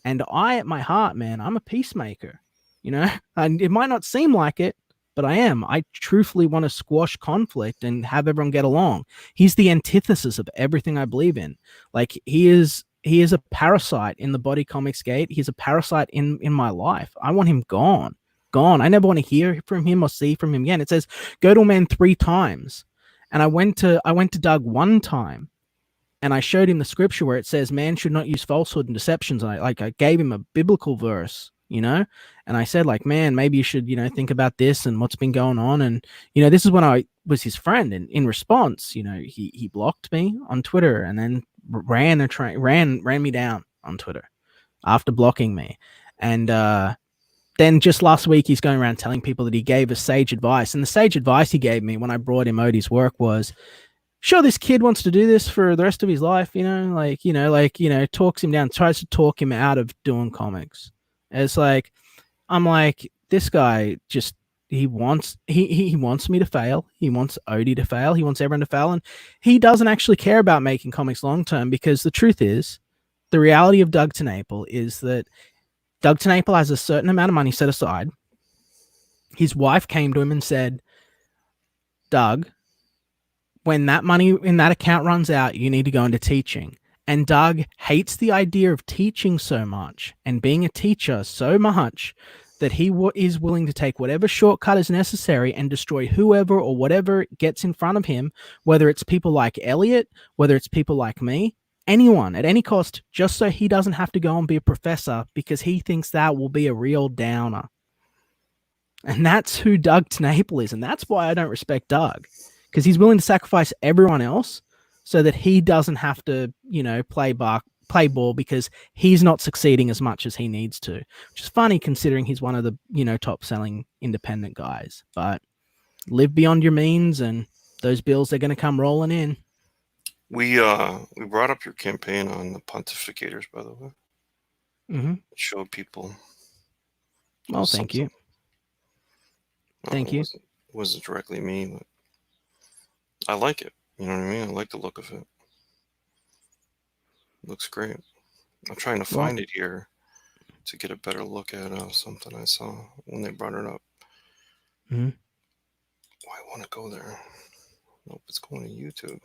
And I, at my heart, man, I'm a peacemaker, you know, and it might not seem like it, but I am. I truthfully want to squash conflict and have everyone get along. He's the antithesis of everything I believe in. Like he is a parasite in the body comics gate. He's a parasite in my life. I want him gone. gone. I never want to hear from him or see from him again. It says go to a man 3 times. And I went to Doug 1 time and I showed him the scripture where it says man should not use falsehood and deceptions. And I gave him a biblical verse, you know, and I said like, man, maybe you should, you know, think about this and what's been going on. And, you know, this is when I was his friend. And in response, you know, he blocked me on Twitter and then ran me down on Twitter after blocking me. And then just last week, he's going around telling people that he gave us sage advice. And the sage advice he gave me when I brought him Odie's work was, sure, this kid wants to do this for the rest of his life, talks him down, tries to talk him out of doing comics. It's like, I'm like, this guy just, he wants me to fail. He wants Odie to fail. He wants everyone to fail. And he doesn't actually care about making comics long-term, because the truth is, the reality of Doug TenNapel is that Doug TenNapel has a certain amount of money set aside. His wife came to him and said, Doug, when that money in that account runs out, you need to go into teaching. And Doug hates the idea of teaching so much and being a teacher so much that he is willing to take whatever shortcut is necessary and destroy whoever or whatever gets in front of him, whether it's people like Elliot, whether it's people like me, anyone at any cost, just so he doesn't have to go and be a professor, because he thinks that will be a real downer. And that's who Doug TenNapel is. And that's why I don't respect Doug, because he's willing to sacrifice everyone else so that he doesn't have to, you know, play ball, because he's not succeeding as much as he needs to, which is funny considering he's one of the, you know, top selling independent guys. But live beyond your means and those bills are going to come rolling in. We brought up your campaign on the pontificators, by the way. Mm-hmm. Showed people. Well, thank you. Thank you. It wasn't directly me, but I like it. You know what I mean? I like the look of it. Looks great. I'm trying to find it here to get a better look at something I saw when they brought it up. Mm-hmm. I want to go there. Nope, it's going to YouTube.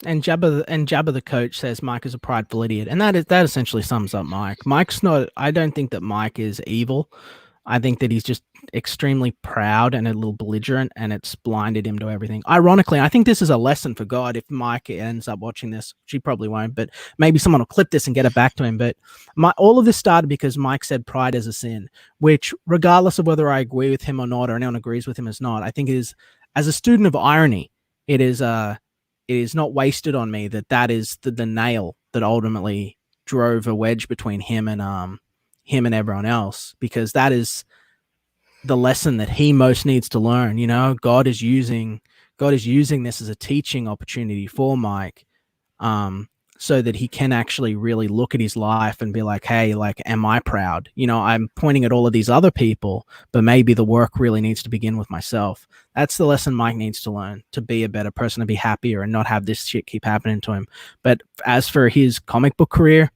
And Jabba the coach says Mike is a prideful idiot, and that essentially sums up Mike. Mike's not. I don't think that Mike is evil. I think that he's just extremely proud and a little belligerent, and it's blinded him to everything. Ironically, I think this is a lesson for God. If Mike ends up watching this, she probably won't, but maybe someone will clip this and get it back to him. But all of this started because Mike said pride is a sin, which, regardless of whether I agree with him or not, or anyone agrees with him or not, I think it is, as a student of irony, it is not wasted on me that is the nail that ultimately drove a wedge between him and everyone else, because that is the lesson that he most needs to learn. You know, God is using this as a teaching opportunity for Mike, so that he can actually really look at his life and be like, hey, like, am I proud? You know, I'm pointing at all of these other people, but maybe the work really needs to begin with myself. That's the lesson Mike needs to learn, to be a better person, to be happier and not have this shit keep happening to him. But as for his comic book career,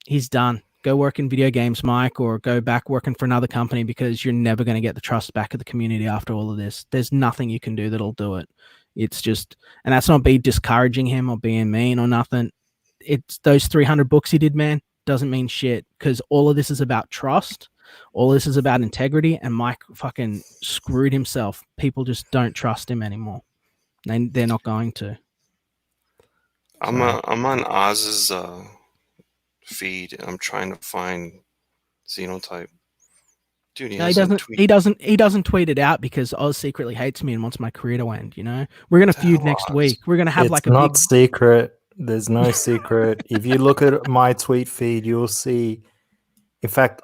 he's done. Go work in video games, Mike, or go back working for another company, because you're never going to get the trust back of the community after all of this. There's nothing you can do that'll do it. It's just, and that's not be discouraging him or being mean or nothing. It's those 300 books he did, man, doesn't mean shit, because all of this is about trust. All this is about integrity, and Mike fucking screwed himself. People just don't trust him anymore. They're not going to. I'm on Oz's feed, and I'm trying to find Xenotype. Dude, he doesn't tweet it out because Oz secretly hates me and wants my career to end. You know, we're gonna feud next week. We're gonna have it's not secret. There's no secret. If you look at my tweet feed, you'll see. In fact,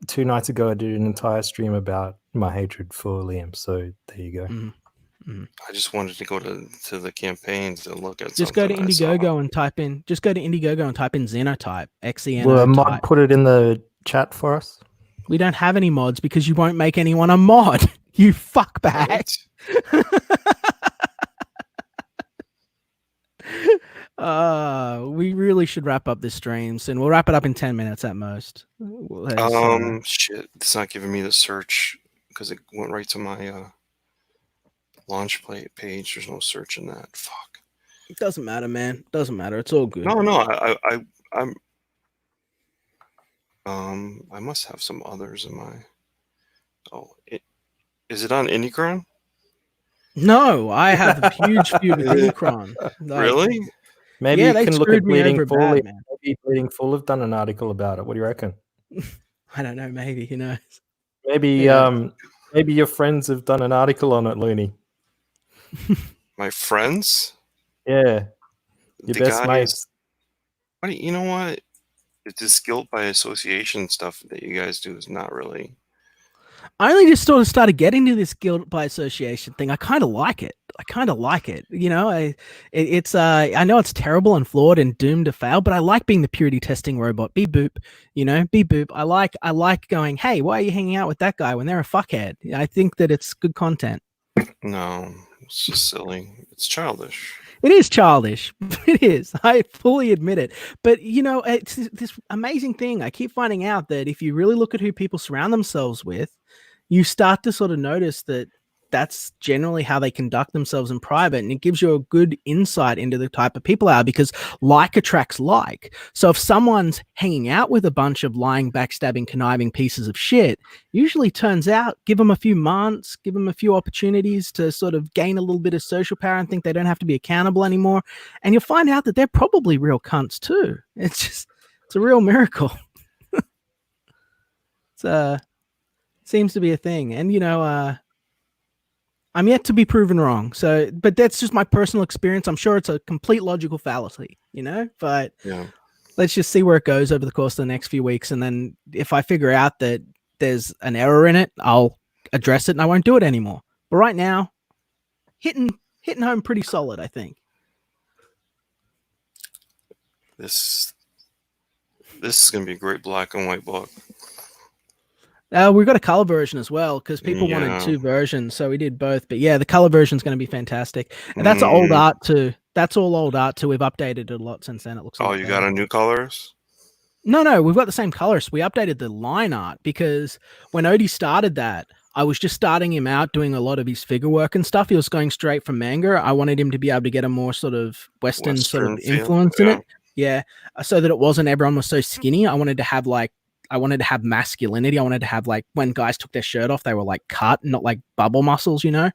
2 nights ago I did an entire stream about my hatred for Liam. So there you go. Mm-hmm. I just wanted to go to the campaigns and look at. Just go to Indiegogo and type in. Just go to Indiegogo and type in Xenotype. XENO. Will a mod put it in the chat for us? We don't have any mods because you won't make anyone a mod. You fuckbag. We really should wrap up this stream soon. We'll wrap it up in 10 minutes at most. Shit, it's not giving me the search because it went right to my launch page. There's no search in that. Fuck. It doesn't matter, man. Doesn't matter. It's all good. No. I must have some others in my. Oh, is it on Indicron? No, I have a huge feud with Unicron. Like, Really? Maybe yeah, you they can look screwed at me Bleeding over Full. bad, man. Maybe Bleeding Full have done an article about it. What do you reckon? I don't know. Maybe, who knows? Maybe Yeah. maybe your friends have done an article on it, Looney. My friends? Yeah, your The best guys. mates. You know what? It's this guilt by association stuff that you guys do is not really. I only just sort of started getting to this guilt by association thing. I kind of like it. You know, it's I know it's terrible and flawed and doomed to fail, but I like being the purity testing robot. Beep boop, you know, beep boop. I like going, hey, why are you hanging out with that guy when they're a fuckhead? I think that it's good content. No, it's just silly. It's childish. It is childish. It is. I fully admit it. But, you know, it's this amazing thing. I keep finding out that if you really look at who people surround themselves with, you start to sort of notice that that's generally how they conduct themselves in private. And it gives you a good insight into the type of people they are, because like attracts like. So if someone's hanging out with a bunch of lying, backstabbing, conniving pieces of shit, usually turns out, give them a few months, give them a few opportunities to sort of gain a little bit of social power and think they don't have to be accountable anymore. And you'll find out that they're probably real cunts too. It's a real miracle. Seems to be a thing. And, you know, I'm yet to be proven wrong. So, but that's just my personal experience. I'm sure it's a complete logical fallacy, you know, but Yeah. let's just see where it goes over the course of the next few weeks. And then if I figure out that there's an error in it, I'll address it and I won't do it anymore. But right now, hitting home pretty solid, I think. This is going to be a great black and white book. We've got a color version as well because people wanted Yeah. 2 versions, so we did both. But yeah, the color version is going to be fantastic, and that's old art too. That's all old art too. We've updated it a lot since then. It looks. Oh, you got a new colors? No, we've got the same colors. We updated the line art because when Odie started that, I was just starting him out doing a lot of his figure work and stuff. He was going straight from manga. I wanted him to be able to get a more sort of Western sort of feel, influence in it. Yeah, so that it wasn't everyone was so skinny. I wanted to have masculinity. I wanted to have like when guys took their shirt off, they were like cut, not like bubble muscles, you know?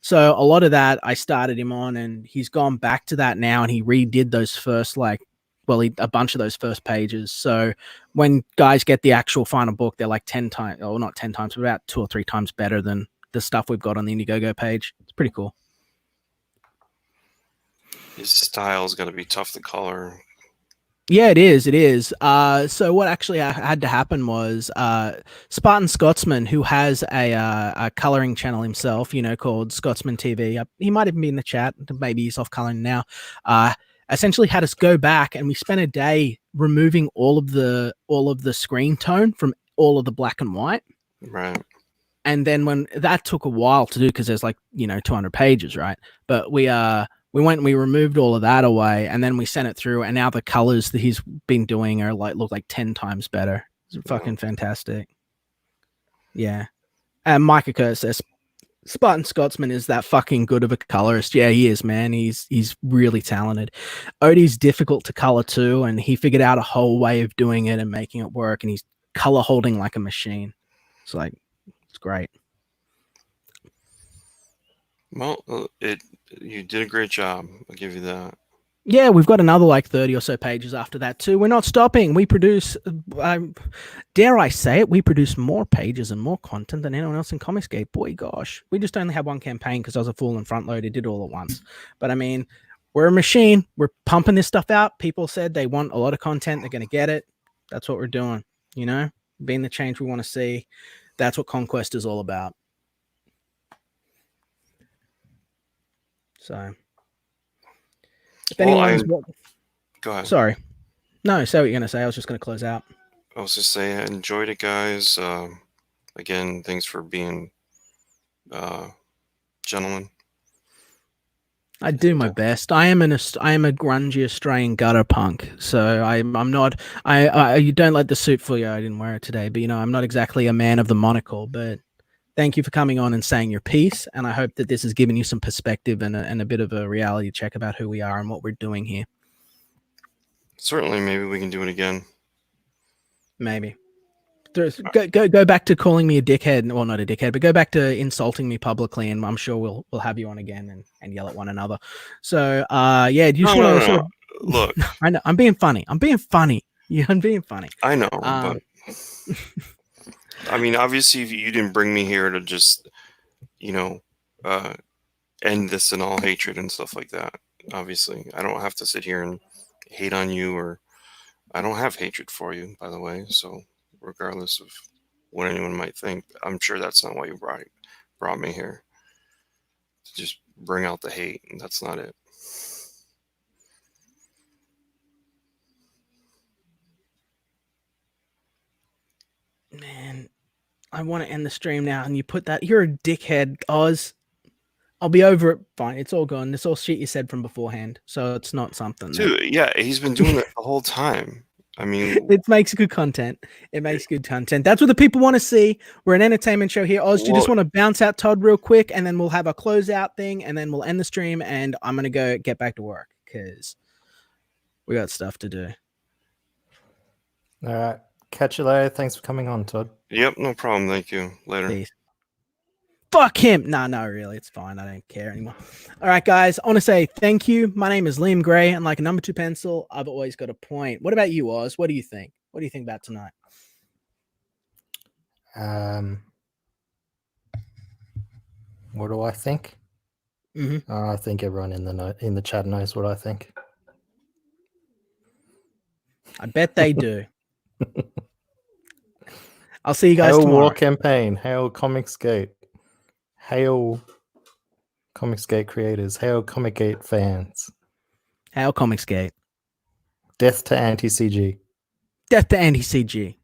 So a lot of that I started him on, and he's gone back to that now, and he redid those first a bunch of those first pages. So when guys get the actual final book, they're like 10 times, or not 10 times, but about 2 or 3 times better than the stuff we've got on the Indiegogo page. It's pretty cool. His style's going to be tough to color. Yeah, it is. It is. So what actually had to happen was Spartan Scotsman, who has a coloring channel himself, you know, called Scotsman TV. He might even be in the chat. Maybe he's off coloring now. Essentially had us go back, and we spent a day removing all of the screen tone from all of the black and white. Right. And then when that took a while to do, because there's 200 pages, right? But we went and we removed all of that away, and then we sent it through, and now the colors that he's been doing are look like 10 times better. It's fucking fantastic. Yeah. And Micah Kurtz says Spartan Scotsman is that fucking good of a colorist. Yeah, he is, man. He's really talented. Odie's difficult to color too, and he figured out a whole way of doing it and making it work, and he's color holding like a machine. It's great. Well, you did a great job. I'll give you that. Yeah, we've got another 30 or so pages after that too. We're not stopping. We produce, dare I say it, we produce more pages and more content than anyone else in Comicsgate. Boy, gosh. We just only had one campaign because I was a fool and front loaded, did it all at once. But I mean, we're a machine. We're pumping this stuff out. People said they want a lot of content. They're going to get it. That's what we're doing, you know, being the change we want to see. That's what Conquest is all about. So, if anyone's go ahead. Sorry, no, say what you're gonna say. I was just gonna close out. I was just saying, I enjoyed it, guys. Again, thanks for being gentlemen. I do my best. I am a grungy Australian gutter punk. So I'm not. You don't let the suit fool you. I didn't wear it today, but I'm not exactly a man of the monocle. But thank you for coming on and saying your piece, and I hope that this has given you some perspective and a bit of a reality check about who we are and what we're doing here. Certainly, maybe we can do it again. Maybe. Go back to calling me a dickhead. Well, not a dickhead, but go back to insulting me publicly, and I'm sure we'll have you on again and yell at one another. So, yeah, do you just want to sort of look? I know I'm being funny. Yeah, I'm being funny. I know, but I mean, obviously, if you didn't bring me here to just, end this in all hatred and stuff like that. Obviously, I don't have to sit here and hate on you, or I don't have hatred for you, by the way. So, regardless of what anyone might think, I'm sure that's not why you brought me here. To just bring out the hate, and that's not it. Man, I want to end the stream now, and you put that. You're a dickhead, Oz. I'll be over it. Fine, it's all gone. It's all shit you said from beforehand, so it's not something. Dude, yeah, he's been doing it the whole time. I mean, it makes good content. It makes good content. That's what the people want to see. We're an entertainment show here. Oz, do you just want to bounce out Todd real quick, and then we'll have a closeout thing, and then we'll end the stream, and I'm gonna go get back to work because we got stuff to do. All right. Catch you later. Thanks for coming on, Todd. Yep, no problem. Thank you. Later. Peace. Fuck him. No, really. It's fine. I don't care anymore. All right, guys. I want to say thank you. My name is Liam Gray, and like a number 2 pencil, I've always got a point. What about you, Oz? What do you think? What do you think about tonight? What do I think? Mm-hmm. I think everyone in the chat knows what I think. I bet they do. I'll see you guys Hail tomorrow. War Campaign. Hail Comicsgate. Hail Comicsgate creators. Hail Comicgate fans. Hail Comicsgate. Death to anti-CG. Death to anti-CG.